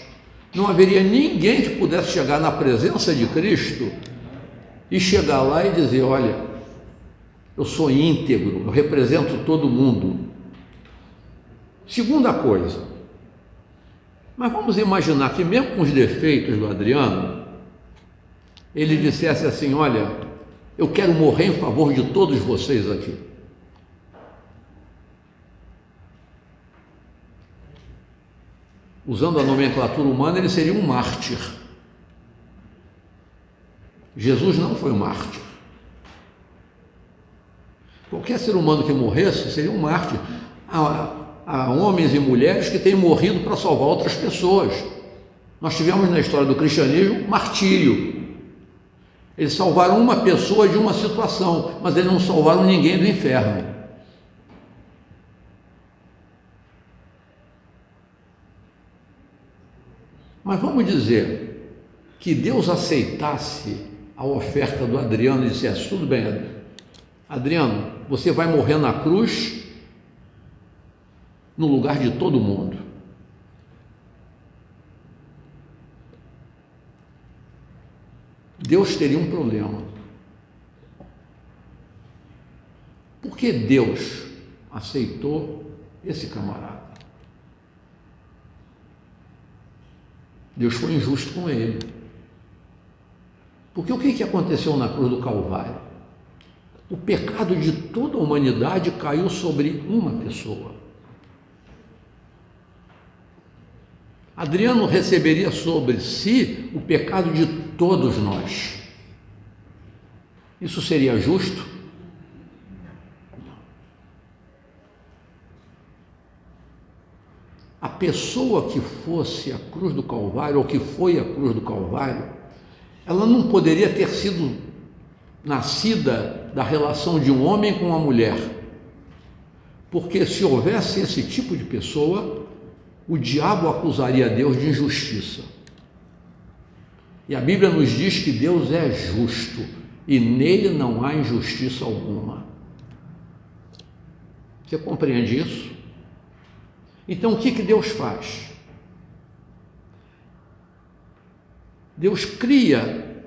Não haveria ninguém que pudesse chegar na presença de Cristo e chegar lá e dizer: olha, eu sou íntegro, eu represento todo mundo. Segunda coisa, mas vamos imaginar que mesmo com os defeitos do Adriano, ele dissesse assim: olha, eu quero morrer em favor de todos vocês aqui. Usando a nomenclatura humana, ele seria um mártir. Jesus não foi um mártir. Qualquer ser humano que morresse seria um mártir. Há homens e mulheres que têm morrido para salvar outras pessoas. Nós tivemos na história do cristianismo martírio. Eles salvaram uma pessoa de uma situação, mas eles não salvaram ninguém do inferno. Mas vamos dizer que Deus aceitasse a oferta do Adriano e dissesse: tudo bem, Adriano, você vai morrer na cruz no lugar de todo mundo. Deus teria um problema. Por que Deus aceitou esse camarada? Deus foi injusto com ele. Porque o que aconteceu na cruz do Calvário? O pecado de toda a humanidade caiu sobre uma pessoa. Adriano receberia sobre si o pecado de todos nós. Isso seria justo? Não. A pessoa que fosse a cruz do Calvário, ou que foi a cruz do Calvário, ela não poderia ter sido nascida da relação de um homem com uma mulher. Porque se houvesse esse tipo de pessoa, o diabo acusaria Deus de injustiça. E a Bíblia nos diz que Deus é justo e nele não há injustiça alguma. Você compreende isso? Então o que Deus faz? Deus cria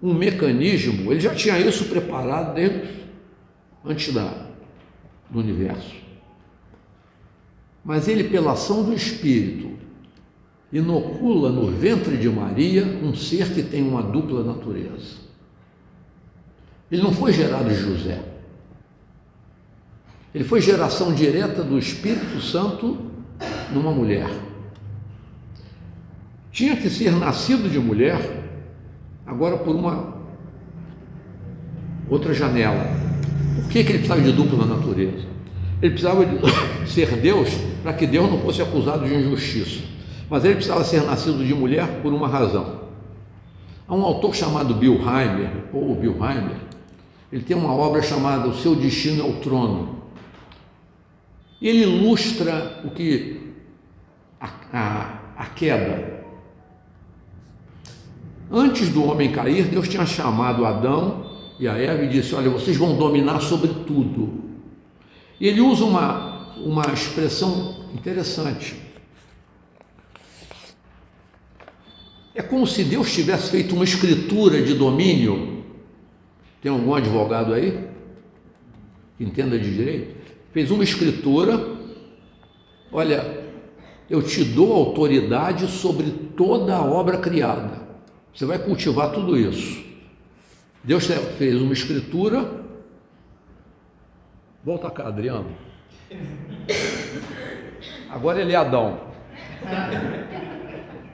um mecanismo, ele já tinha isso preparado desde antes do universo. Mas ele, pela ação do Espírito, inocula no ventre de Maria um ser que tem uma dupla natureza. Ele não foi gerado de José. Ele foi geração direta do Espírito Santo numa mulher. Tinha que ser nascido de mulher, agora por uma outra janela. Por que ele precisava de dupla natureza? Ele precisava de ser Deus para que Deus não fosse acusado de injustiça. Mas ele precisava ser nascido de mulher por uma razão. Há um autor chamado Bill Hybels, ou Bill Hybels, ele tem uma obra chamada O Seu Destino é o Trono. E ele ilustra o que a queda. Antes do homem cair, Deus tinha chamado Adão e a Eva e disse: olha, vocês vão dominar sobre tudo. E ele usa uma expressão interessante. É como se Deus tivesse feito uma escritura de domínio. Tem algum advogado aí que entenda de direito? Fez uma escritura: olha, eu te dou autoridade sobre toda a obra criada. Você vai cultivar tudo isso. Deus fez uma escritura. Volta cá, Adriano. Agora ele é Adão.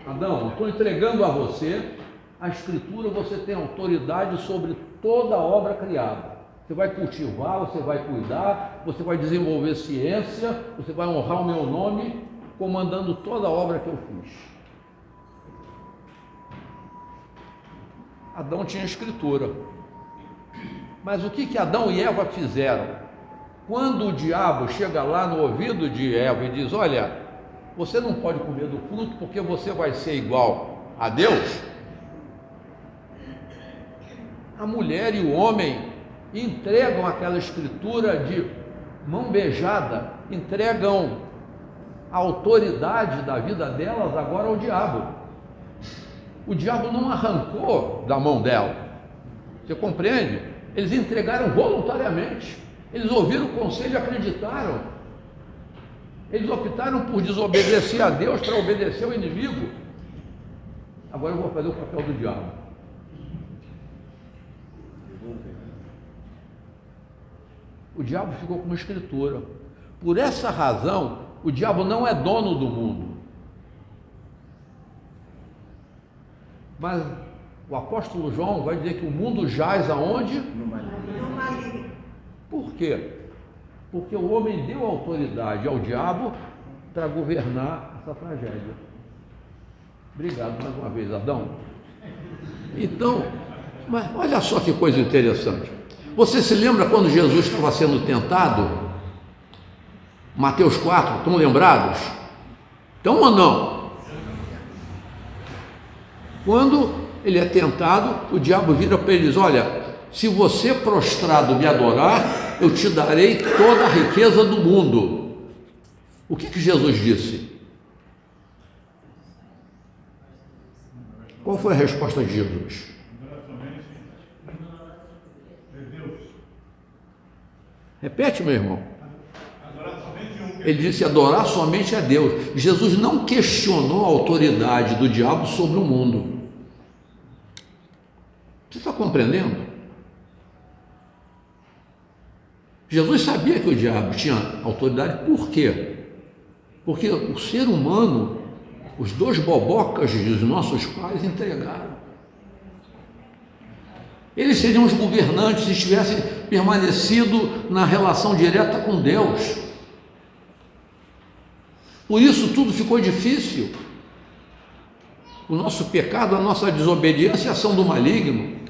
Adão, estou entregando a você a escritura, você tem autoridade sobre toda a obra criada. Você vai cultivar, você vai cuidar, você vai desenvolver ciência, você vai honrar o meu nome, comandando toda a obra que eu fiz. Adão tinha escritura. Mas o que Adão e Eva fizeram? Quando o diabo chega lá no ouvido de Eva e diz: olha, você não pode comer do fruto porque você vai ser igual a Deus, a mulher e o homem entregam aquela escritura de mão beijada, entregam a autoridade da vida delas agora ao diabo. O diabo não arrancou da mão dela. Você compreende? Eles entregaram voluntariamente. Eles ouviram o conselho e acreditaram. Eles optaram por desobedecer a Deus para obedecer ao inimigo. Agora eu vou fazer o papel do diabo. O diabo ficou com uma escritura. Por essa razão, o diabo não é dono do mundo. Mas o apóstolo João vai dizer que o mundo jaz aonde? No maligno. Por quê? Porque o homem deu autoridade ao diabo para governar essa tragédia. Obrigado mais uma vez, Adão. Então, mas olha só que coisa interessante. Você se lembra quando Jesus estava sendo tentado? Mateus 4, estão lembrados? Estão ou não? Quando ele é tentado, o diabo vira para ele e diz: olha, se você prostrado me adorar, eu te darei toda a riqueza do mundo. O que Jesus disse? Qual foi a resposta de Jesus? Repete, meu irmão. Ele disse: adorar somente a Deus. Jesus não questionou a autoridade do diabo sobre o mundo. Você está compreendendo? Jesus sabia que o diabo tinha autoridade, por quê? Porque o ser humano, os dois bobocas dos nossos pais entregaram. Eles seriam os governantes se tivessem permanecido na relação direta com Deus. Por isso tudo ficou difícil. O nosso pecado, a nossa desobediência e a ação do maligno.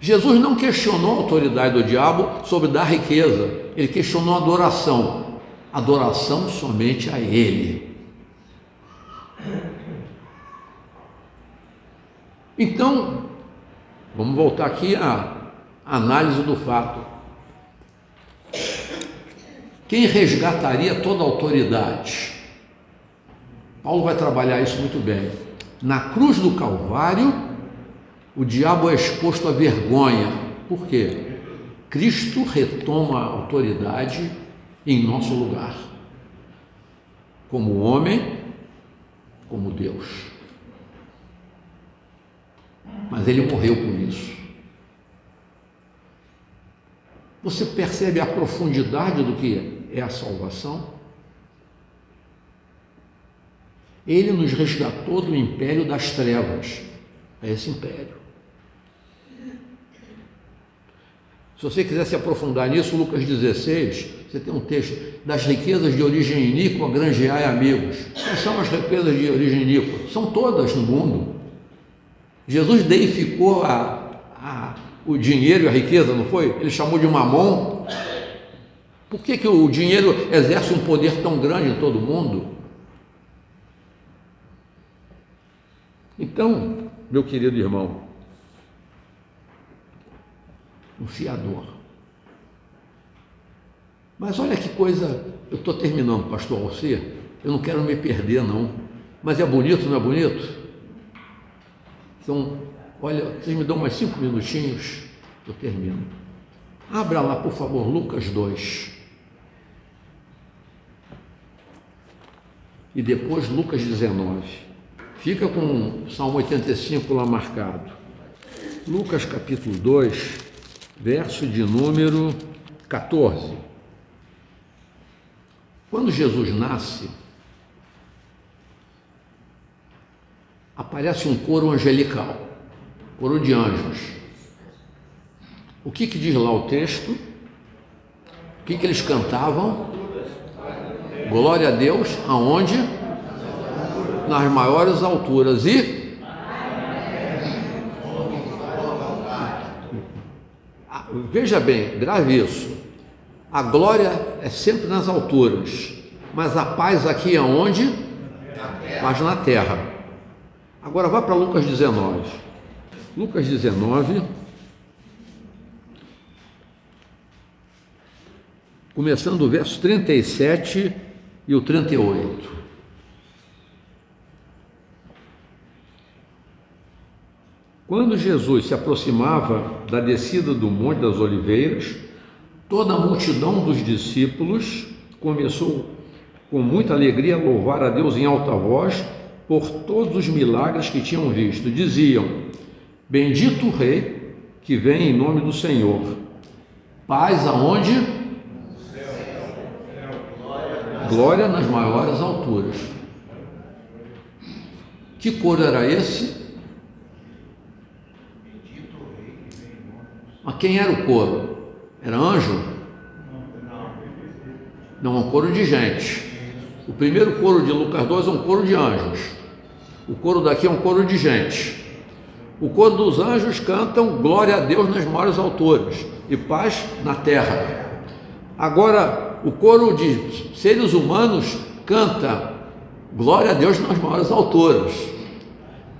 Jesus não questionou a autoridade do diabo sobre dar riqueza, ele questionou a adoração. Adoração somente a Ele. Então, vamos voltar aqui à análise do fato. Quem resgataria toda a autoridade? Paulo vai trabalhar isso muito bem. Na cruz do Calvário, o diabo é exposto à vergonha. Por quê? Cristo retoma a autoridade em nosso lugar, como homem, como Deus. Mas ele morreu por isso. Você percebe a profundidade do que é a salvação? Ele nos resgatou do império das trevas, é esse império. Se você quiser se aprofundar nisso, Lucas 16, você tem um texto: das riquezas de origem iníqua, granjeai amigos. Quais são as riquezas de origem iníqua? São todas no mundo. Jesus deificou o dinheiro e a riqueza, não foi? Ele chamou de mamon. Por que o dinheiro exerce um poder tão grande em todo mundo? Então, meu querido irmão, um fiador. Mas olha que coisa, eu estou terminando, pastor Alcir, eu não quero me perder não, mas é bonito, não é bonito? Então, olha, vocês me dão mais 5 minutinhos, eu termino. Abra lá, por favor, Lucas 2. E depois Lucas 19. Fica com o Salmo 85 lá marcado. Lucas capítulo 2, verso de número 14. Quando Jesus nasce, aparece um coro angelical, coro de anjos. O que diz lá o texto? O que eles cantavam? Glória a Deus, aonde? Nas maiores alturas. E veja bem, grave isso. A glória é sempre nas alturas, mas a paz aqui é onde? Mas na terra. Agora vá para Lucas 19. Lucas 19, começando o verso 37 e o 38. Quando Jesus se aproximava da descida do Monte das Oliveiras, toda a multidão dos discípulos começou com muita alegria a louvar a Deus em alta voz por todos os milagres que tinham visto. Diziam: bendito o Rei que vem em nome do Senhor. Paz aonde? Glória nas maiores alturas. Que coro era esse? Mas quem era o coro? Era anjo? Não, é um coro de gente. O primeiro coro de Lucas 2 é um coro de anjos. O coro daqui é um coro de gente. O coro dos anjos cantam glória a Deus nas maiores alturas e paz na terra. Agora, o coro de seres humanos canta glória a Deus nas maiores alturas.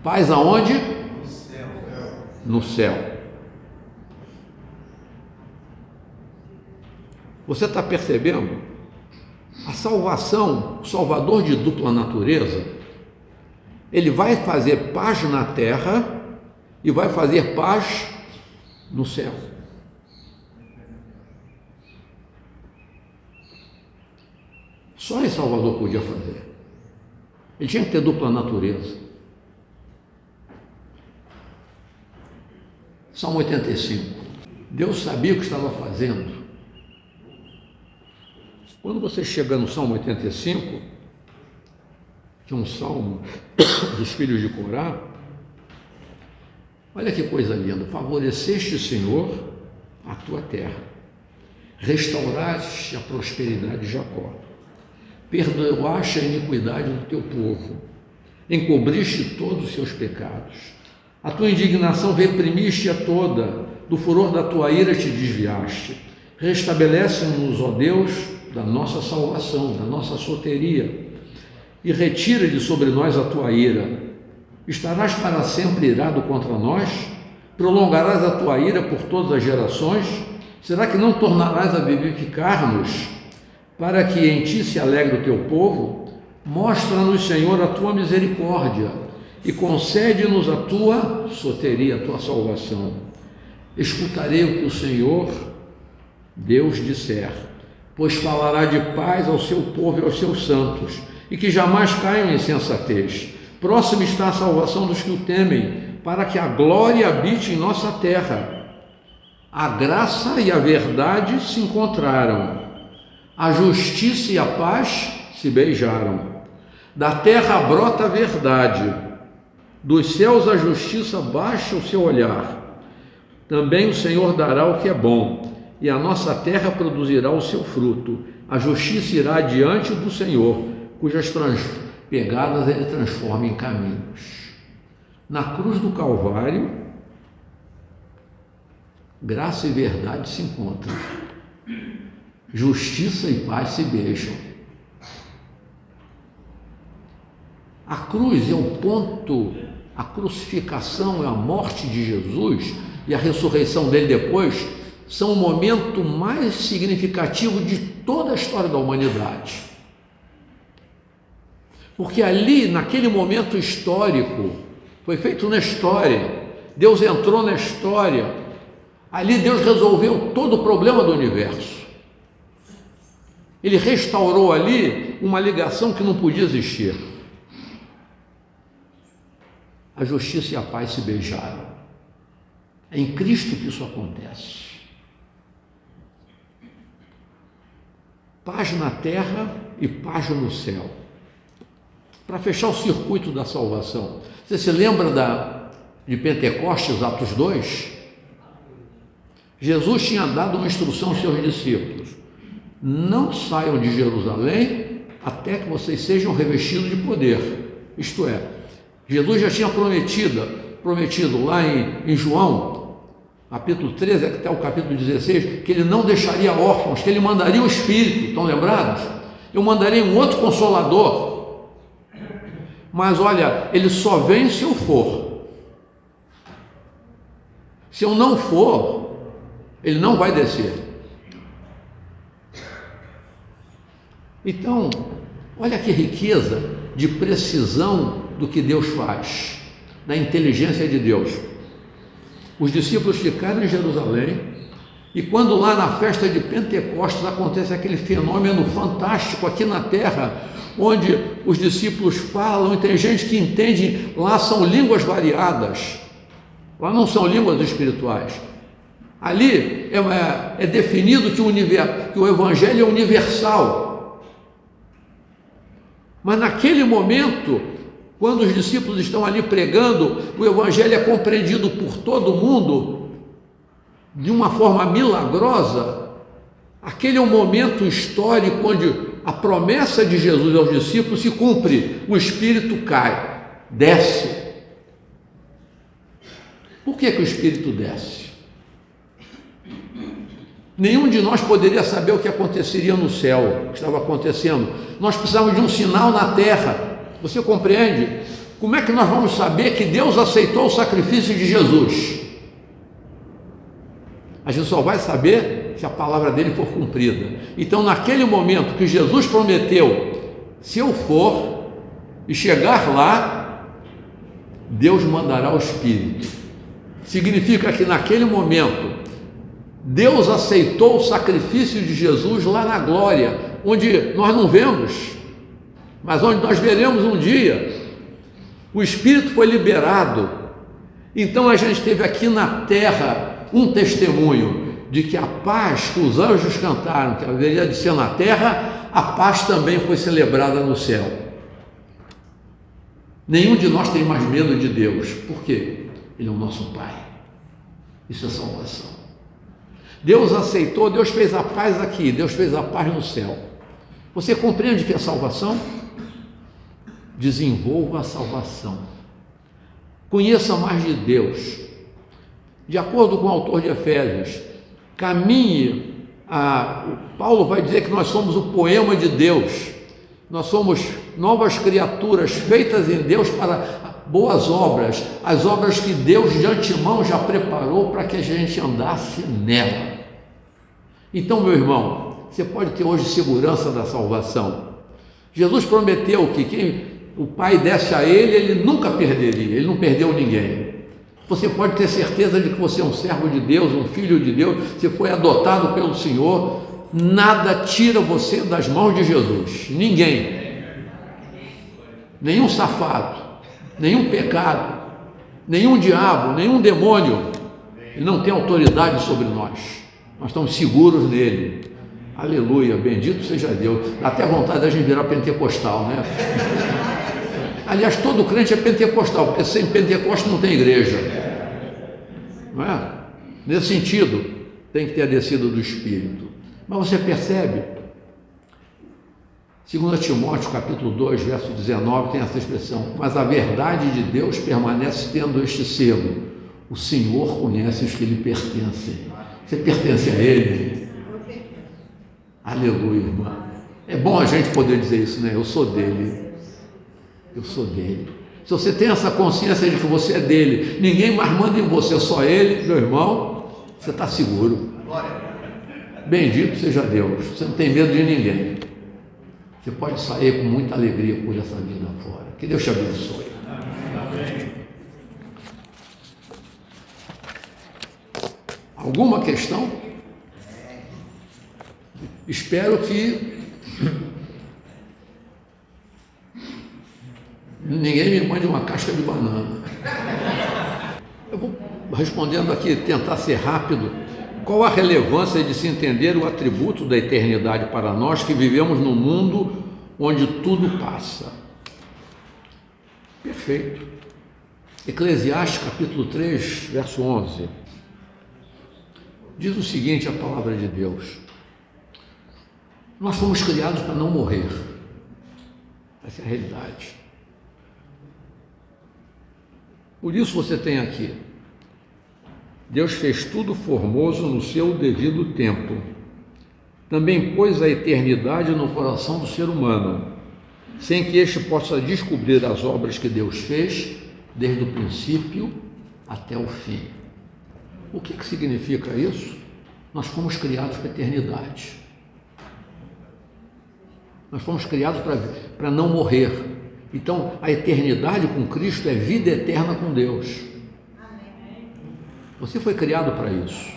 Paz aonde? No céu. Você está percebendo? A salvação, o Salvador de dupla natureza, ele vai fazer paz na terra e vai fazer paz no céu. Só esse Salvador podia fazer. Ele tinha que ter dupla natureza. Salmo 85. Deus sabia o que estava fazendo. Quando você chega no Salmo 85, que é um salmo dos filhos de Corá, olha que coisa linda. Favoreceste, Senhor, a tua terra, restauraste a prosperidade de Jacó, perdoaste a iniquidade do teu povo, encobriste todos os seus pecados, a tua indignação reprimiste-a toda, do furor da tua ira te desviaste. Restabelece-nos, ó Deus, da nossa salvação, da nossa soteria, e retira de sobre nós a tua ira. Estarás para sempre irado contra nós? Prolongarás a tua ira por todas as gerações? Será que não tornarás a vivificar-nos, para que em ti se alegre o teu povo? Mostra-nos, Senhor, a tua misericórdia e concede-nos a tua soteria, a tua salvação. Escutarei o que o Senhor Deus disser, pois falará de paz ao seu povo e aos seus santos, e que jamais caiam em insensatez. Próxima está a salvação dos que o temem, para que a glória habite em nossa terra. A graça e a verdade se encontraram, a justiça e a paz se beijaram. Da terra brota a verdade, dos céus a justiça baixa o seu olhar. Também o Senhor dará o que é bom, e a nossa terra produzirá o seu fruto. A justiça irá diante do Senhor, cujas pegadas ele transforma em caminhos. Na cruz do Calvário, graça e verdade se encontram, justiça e paz se beijam. A cruz é o ponto, a crucificação é a morte de Jesus e a ressurreição dele depois são o momento mais significativo de toda a história da humanidade. Porque ali, naquele momento histórico, foi feito na história, Deus entrou na história, ali Deus resolveu todo o problema do universo. Ele restaurou ali uma ligação que não podia existir. A justiça e a paz se beijaram. É em Cristo que isso acontece. Paz na terra e paz no céu. Para fechar o circuito da salvação. Você se lembra de Pentecostes, Atos 2? Jesus tinha dado uma instrução aos seus discípulos: não saiam de Jerusalém até que vocês sejam revestidos de poder. Isto é, Jesus já tinha prometido lá em João, capítulo 13 até o capítulo 16, que ele não deixaria órfãos, que ele mandaria o Espírito. Estão lembrados? Eu mandarei um outro Consolador. Mas olha, ele só vem se eu for. Se eu não for, ele não vai descer. Então, olha que riqueza de precisão do que Deus faz, da inteligência de Deus. Os discípulos ficaram em Jerusalém, e quando lá na festa de Pentecostes acontece aquele fenômeno fantástico aqui na terra, onde os discípulos falam, e tem gente que entende, lá são línguas variadas, lá não são línguas espirituais. Ali é definido que o Evangelho é universal. Mas naquele momento, quando os discípulos estão ali pregando, o Evangelho é compreendido por todo mundo de uma forma milagrosa. Aquele é um momento histórico onde a promessa de Jesus aos discípulos se cumpre. O Espírito cai, desce. Por que o Espírito desce? Nenhum de nós poderia saber o que aconteceria no céu, o que estava acontecendo. Nós precisávamos de um sinal na terra. Você compreende? Como é que nós vamos saber que Deus aceitou o sacrifício de Jesus? A gente só vai saber se a palavra dele for cumprida. Então, naquele momento que Jesus prometeu, se eu for e chegar lá, Deus mandará o Espírito. Significa que naquele momento, Deus aceitou o sacrifício de Jesus lá na glória, onde nós não vemos, mas onde nós veremos um dia. O Espírito foi liberado Então a gente teve aqui na terra um testemunho de que a paz que os anjos cantaram, que haveria de ser na terra, a paz também foi celebrada no céu. Nenhum de nós tem mais medo de Deus. Por quê? Ele é o nosso Pai. Isso é salvação. Deus aceitou, Deus fez a paz aqui, Deus fez a paz no céu. Você compreende o que é salvação? Desenvolva a salvação. Conheça mais de Deus. De acordo com o autor de Efésios, caminhe. Paulo vai dizer que nós somos o poema de Deus. Nós somos novas criaturas feitas em Deus para boas obras, as obras que Deus de antemão já preparou para que a gente andasse nela. Então, meu irmão, você pode ter hoje segurança da salvação. Jesus prometeu que quem o Pai desse a ele nunca perderia, ele não perdeu ninguém. Você pode ter certeza de que você é um servo de Deus, um filho de Deus, você foi adotado pelo Senhor, nada tira você das mãos de Jesus, ninguém, nenhum safado, nenhum pecado, nenhum diabo, nenhum demônio, ele não tem autoridade sobre nós estamos seguros nele. Aleluia, bendito seja Deus. Dá até vontade da gente virar pentecostal, né? Aliás, todo crente é pentecostal, porque sem Pentecoste não tem igreja, não é? Nesse sentido, tem que ter a descida do Espírito. Mas você percebe, 2 Timóteo capítulo 2, verso 19, tem essa expressão: mas a verdade de Deus permanece tendo este selo: o Senhor conhece os que lhe pertencem. Você pertence a Ele? Aleluia, irmã. É bom a gente poder dizer isso, né? Eu sou dele. Eu sou dele. Se você tem essa consciência de que você é dele, ninguém mais manda em você, só ele, meu irmão, você está seguro. Bendito seja Deus. Você não tem medo de ninguém. Você pode sair com muita alegria por essa vida fora. Que Deus te abençoe. Alguma questão? Espero que ninguém me mande uma casca de banana. Eu vou respondendo aqui, tentar ser rápido. Qual a relevância de se entender o atributo da eternidade para nós que vivemos num mundo onde tudo passa? Perfeito. Eclesiastes capítulo 3, verso 11. Diz o seguinte, a palavra de Deus: nós fomos criados para não morrer. Essa é a realidade. Por isso você tem aqui: Deus fez tudo formoso no seu devido tempo. Também pôs a eternidade no coração do ser humano, sem que este possa descobrir as obras que Deus fez, desde o princípio até o fim. O que significa isso? Nós fomos criados para a eternidade. Nós fomos criados para não morrer. Então, a eternidade com Cristo é vida eterna com Deus. Você foi criado para isso.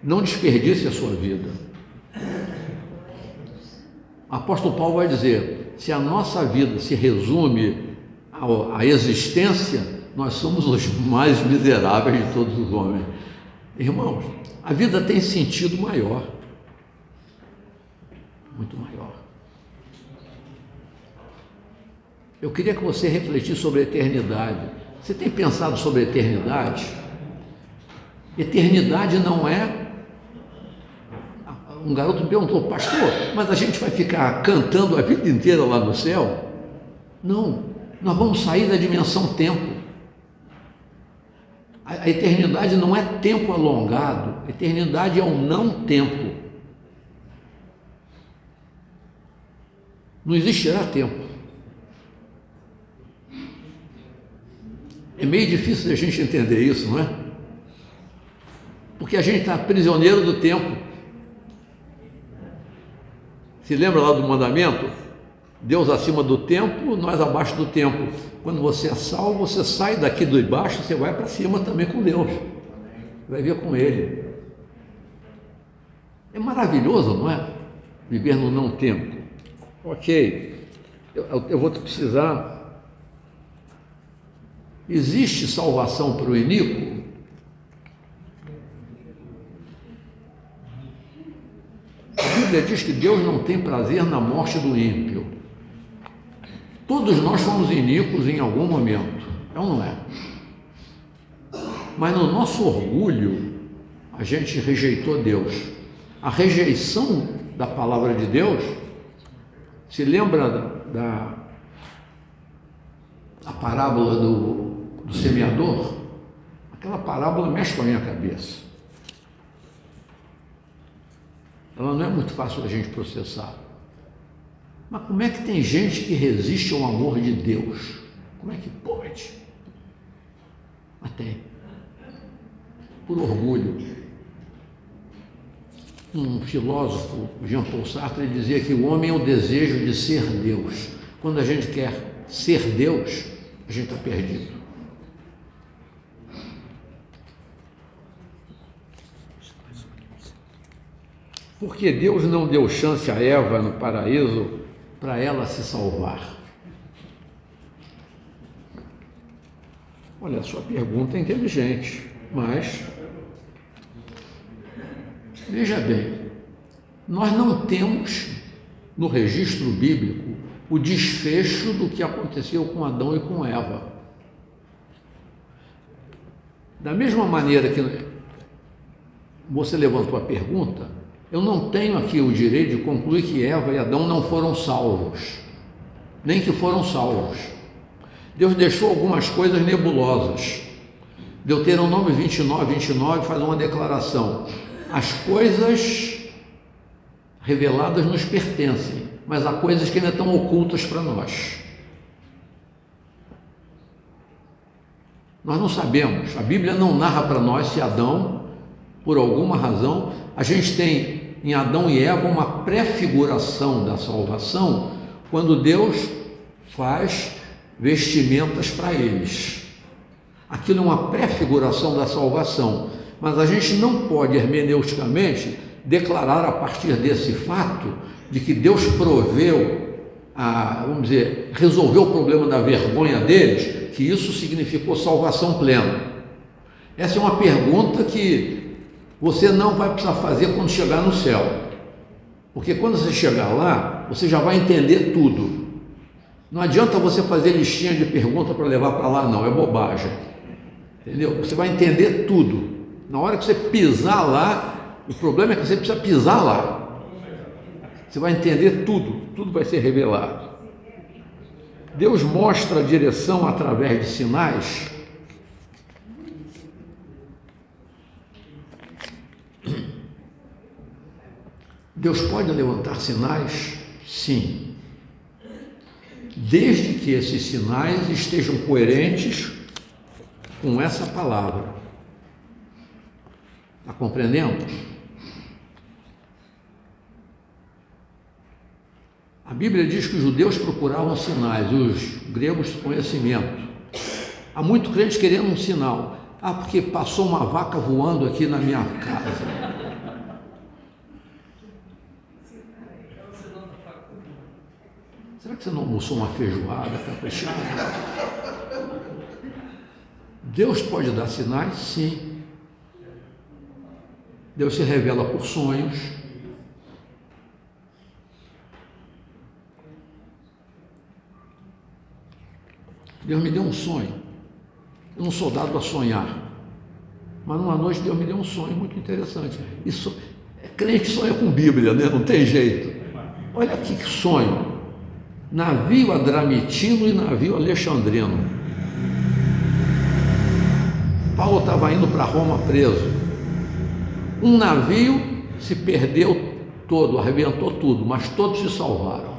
Não desperdice a sua vida. O apóstolo Paulo vai dizer: se a nossa vida se resume à existência, nós somos os mais miseráveis de todos os homens. Irmãos, a vida tem sentido maior, muito maior. Eu queria que você refletisse sobre a eternidade. Você tem pensado sobre a eternidade? Eternidade não é... Um garoto me perguntou: pastor, mas a gente vai ficar cantando a vida inteira lá no céu? Não, nós vamos sair da dimensão tempo. A eternidade não é tempo alongado, a eternidade é um não tempo. Não existirá tempo. É meio difícil a gente entender isso, não é? Porque a gente está prisioneiro do tempo. Se lembra lá do mandamento? Deus acima do tempo, nós abaixo do tempo. Quando você é salvo, você sai daqui de baixo, você vai para cima também com Deus. Vai ver com Ele. É maravilhoso, não é? Viver no não tempo. Ok, eu vou precisar Existe salvação para o iníquo? A Bíblia diz que Deus não tem prazer na morte do ímpio. Todos nós fomos iníquos em algum momento, é ou não é? Mas no nosso orgulho, a gente rejeitou Deus. A rejeição da palavra de Deus, se lembra da parábola do semeador? Aquela parábola mexe com a minha cabeça. Ela não é muito fácil da gente processar. Mas como é que tem gente que resiste ao amor de Deus? Como é que pode? Mas tem. Por orgulho. Um filósofo, Jean-Paul Sartre, ele dizia que o homem é o desejo de ser Deus. Quando a gente quer ser Deus, a gente está perdido. Porque Deus não deu chance a Eva no paraíso para ela se salvar? Olha, a sua pergunta é inteligente, mas veja bem, nós não temos no registro bíblico o desfecho do que aconteceu com Adão e com Eva. Da mesma maneira que você levantou a pergunta, eu não tenho aqui o direito de concluir que Eva e Adão não foram salvos, nem que foram salvos. Deus deixou algumas coisas nebulosas. Deuteronômio 29 faz uma declaração: as coisas reveladas nos pertencem, mas há coisas que ainda estão ocultas para nós. Nós não sabemos, a Bíblia não narra para nós se Adão, por alguma razão, a gente tem em Adão e Eva uma prefiguração da salvação, quando Deus faz vestimentas para eles. Aquilo é uma prefiguração da salvação, mas a gente não pode hermeneuticamente declarar a partir desse fato de que Deus proveu, vamos dizer, resolveu o problema da vergonha deles, que isso significou salvação plena. Essa é uma pergunta que você não vai precisar fazer quando chegar no céu, porque quando você chegar lá, você já vai entender tudo. Não adianta você fazer listinha de perguntas para levar para lá, não, é bobagem, entendeu? Você vai entender tudo. Na hora que você pisar lá, o problema é que você precisa pisar lá. Você vai entender tudo, tudo vai ser revelado. Deus mostra a direção através de sinais. Deus pode levantar sinais? Sim. Desde que esses sinais estejam coerentes com essa palavra. Está compreendendo? A Bíblia diz que os judeus procuravam sinais, os gregos conhecimento. Há muito crente querendo um sinal. Porque passou uma vaca voando aqui na minha casa. Será que você não almoçou uma feijoada caprichada? Deus pode dar sinais? Sim. Deus se revela por sonhos. Deus me deu um sonho. Eu não sou dado a sonhar. Mas numa noite Deus me deu um sonho muito interessante. Isso, crente sonha com Bíblia, né? Não tem jeito. Olha aqui que sonho. Navio adramitino e navio alexandrino. Paulo estava indo para Roma preso. Um navio se perdeu todo, arrebentou tudo, mas todos se salvaram.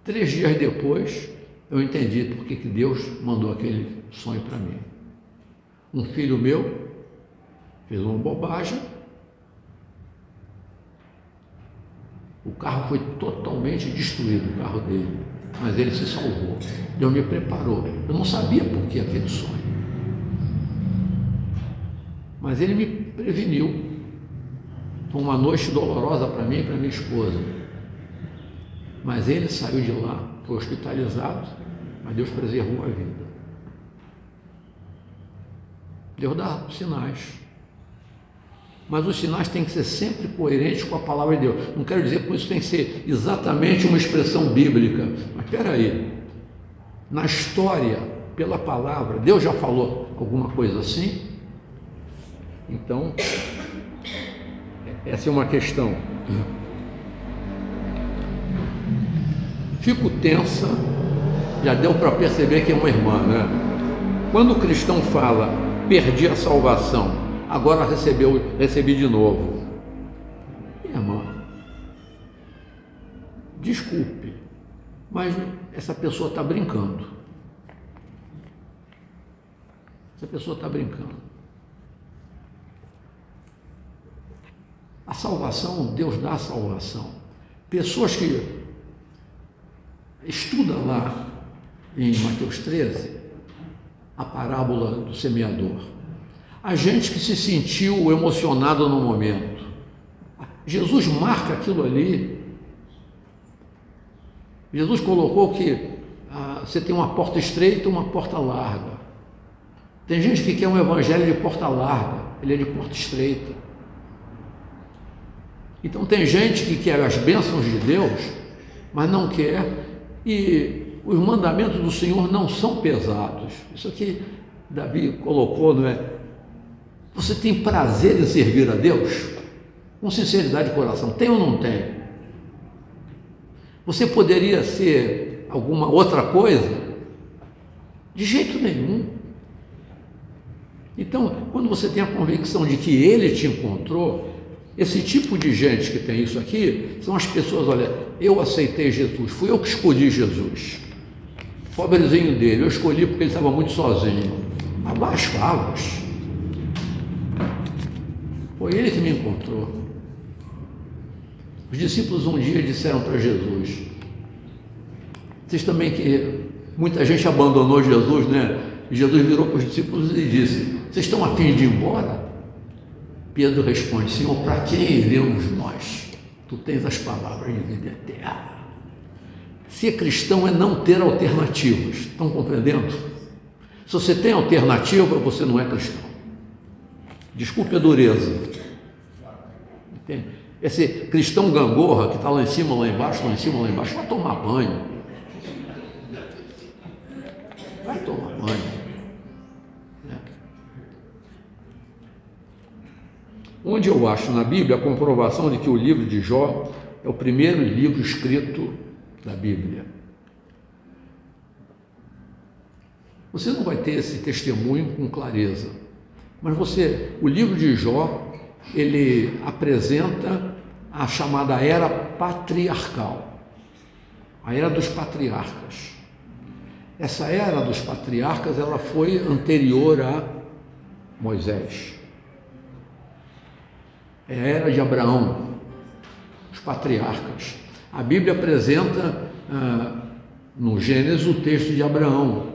3 dias depois, eu entendi por que Deus mandou aquele sonho para mim. Um filho meu fez uma bobagem. O carro foi totalmente destruído, o carro dele, mas ele se salvou. Deus me preparou. Eu não sabia por que aquele sonho, mas ele me preveniu. Foi uma noite dolorosa para mim e para minha esposa, Mas ele saiu de lá, foi hospitalizado, mas Deus preservou a vida. Deus dá sinais. Mas os sinais têm que ser sempre coerentes com a palavra de Deus. Não quero dizer que isso tem que ser exatamente uma expressão bíblica. Mas espera aí. Na história, pela palavra, Deus já falou alguma coisa assim? Então, essa é uma questão. Fico tensa, já deu para perceber que é uma irmã, né? Quando o cristão fala, perdi a salvação, agora recebi de novo. Irmã, desculpe, mas essa pessoa está brincando. Essa pessoa está brincando. A salvação, Deus dá a salvação. Pessoas que estudam lá em Mateus 13, a parábola do semeador. A gente que se sentiu emocionado no momento. Jesus marca aquilo ali. Jesus colocou que você tem uma porta estreita e uma porta larga. Tem gente que quer um evangelho de porta larga, ele é de porta estreita. Então tem gente que quer as bênçãos de Deus, mas não quer, e os mandamentos do Senhor não são pesados. Isso aqui Davi colocou, não é? Você tem prazer em servir a Deus? Com sinceridade de coração, tem ou não tem? Você poderia ser alguma outra coisa? De jeito nenhum. Então, quando você tem a convicção de que Ele te encontrou, esse tipo de gente que tem isso aqui, são as pessoas, olha, eu aceitei Jesus, fui eu que escolhi Jesus. Pobrezinho dele, eu escolhi porque ele estava muito sozinho. Abaixa as favas. Foi ele que me encontrou. Os discípulos um dia disseram para Jesus, vocês também que muita gente abandonou Jesus, né? E Jesus virou para os discípulos e disse, vocês estão a fim de ir embora? Pedro responde, Senhor, para quem iremos nós? Tu tens as palavras de vida eterna. Ser cristão é não ter alternativas, estão compreendendo? Se você tem alternativa, você não é cristão. Desculpe a dureza. Entende? Esse cristão gangorra que está lá em cima, lá embaixo, lá em cima, lá embaixo, vai tomar banho. Vai tomar banho. Onde eu acho na Bíblia a comprovação de que o livro de Jó é o primeiro livro escrito da Bíblia. Você não vai ter esse testemunho com clareza, mas o livro de Jó, ele apresenta a chamada era patriarcal, a era dos patriarcas. Essa era dos patriarcas, ela foi anterior a Moisés. É a era de Abraão, os patriarcas. A Bíblia apresenta no Gênesis o texto de Abraão,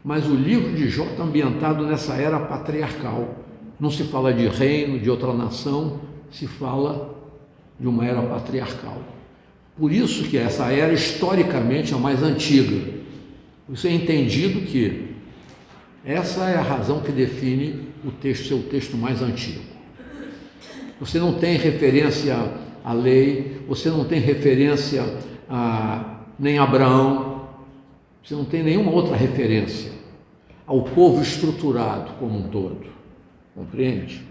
mas o livro de Jó está ambientado nessa era patriarcal. Não se fala de reino, de outra nação, se fala de uma era patriarcal. Por isso que essa era historicamente é a mais antiga. Isso é entendido que essa é a razão que define o texto ser o texto mais antigo. Você não tem referência à lei, você não tem referência nem a Abraão, você não tem nenhuma outra referência ao povo estruturado como um todo. Compreende?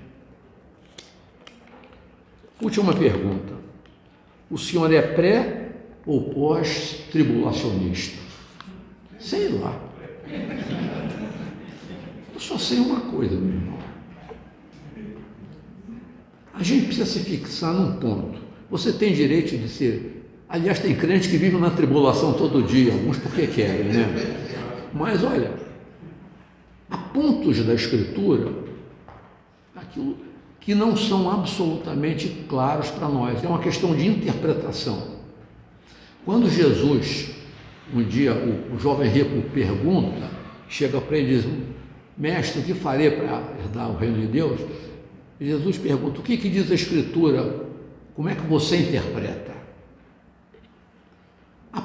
Última pergunta. O senhor é pré ou pós-tribulacionista? Sei lá. Eu só sei uma coisa, meu irmão. A gente precisa se fixar num ponto. Você tem direito de ser... Aliás, tem crente que vive na tribulação todo dia, alguns porque querem, né? Mas, olha, há pontos da Escritura, aquilo que não são absolutamente claros para nós. É uma questão de interpretação. Quando Jesus, um dia, o jovem rico pergunta, chega para ele e diz, mestre, o que farei para herdar o reino de Deus? E Jesus pergunta, o que diz a Escritura? Como é que você interpreta?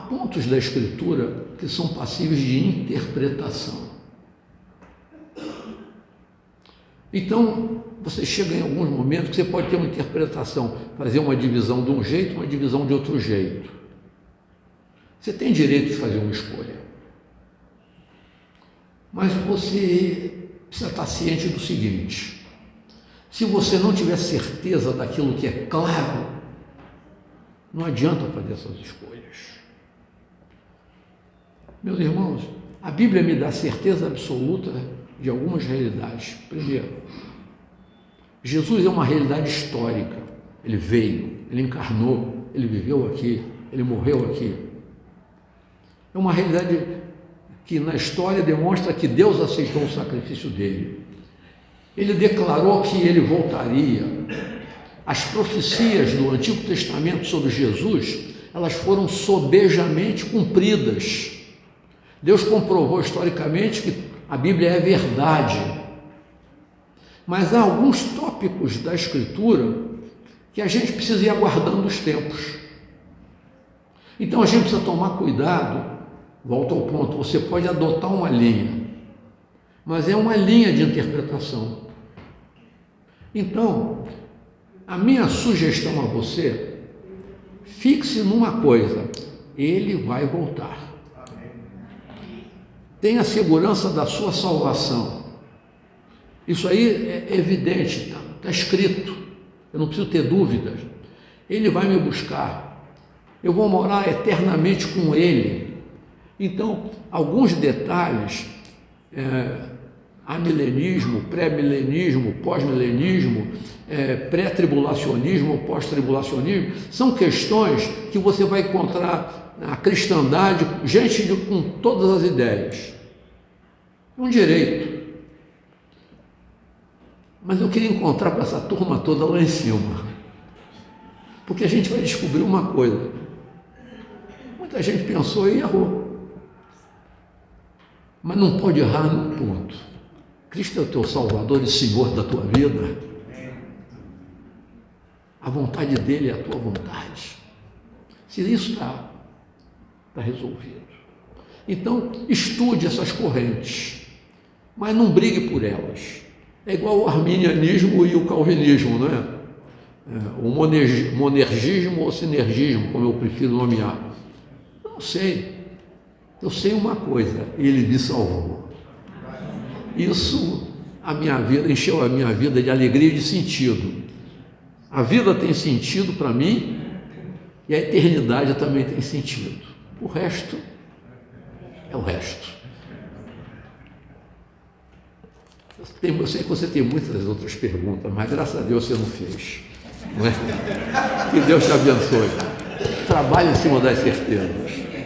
pontos da Escritura que são passíveis de interpretação. Então, você chega em alguns momentos que você pode ter uma interpretação, fazer uma divisão de um jeito, uma divisão de outro jeito. Você tem direito de fazer uma escolha. Mas você precisa estar ciente do seguinte: se você não tiver certeza daquilo que é claro, não adianta fazer essas escolhas. Meus irmãos, a Bíblia me dá certeza absoluta de algumas realidades. Primeiro, Jesus é uma realidade histórica. Ele veio, ele encarnou, ele viveu aqui, ele morreu aqui. É uma realidade que na história demonstra que Deus aceitou o sacrifício dele. Ele declarou que ele voltaria. As profecias do Antigo Testamento sobre Jesus, elas foram sobejamente cumpridas. Deus comprovou historicamente que a Bíblia é verdade. Mas há alguns tópicos da Escritura que a gente precisa ir aguardando os tempos. Então a gente precisa tomar cuidado. Volto ao ponto, você pode adotar uma linha, mas é uma linha de interpretação. Então, a minha sugestão a você, fixe numa coisa: ele vai voltar. Tenha segurança da sua salvação. Isso aí é evidente, está escrito, eu não preciso ter dúvidas. Ele vai me buscar, eu vou morar eternamente com ele. Então, alguns detalhes, amilenismo, pré-milenismo, pós-milenismo, pré-tribulacionismo, pós-tribulacionismo, são questões que você vai encontrar na cristandade, gente com todas as ideias. É um direito. Mas eu queria encontrar com essa turma toda lá em cima, porque a gente vai descobrir uma coisa: muita gente pensou e errou. Mas não pode errar num ponto. Cristo é o teu Salvador e Senhor da tua vida. A vontade dele é a tua vontade. Se isso está resolvido. Então, estude essas correntes, mas não brigue por elas. É igual o arminianismo e o calvinismo, não é? O monergismo ou sinergismo, como eu prefiro nomear. Eu não sei. Eu sei uma coisa: ele me salvou. Isso encheu a minha vida de alegria e de sentido. A vida tem sentido para mim e a eternidade também tem sentido. O resto é o resto. Eu sei que você tem muitas outras perguntas, mas graças a Deus você não fez. Não é? Que Deus te abençoe. Trabalhe em cima das certezas.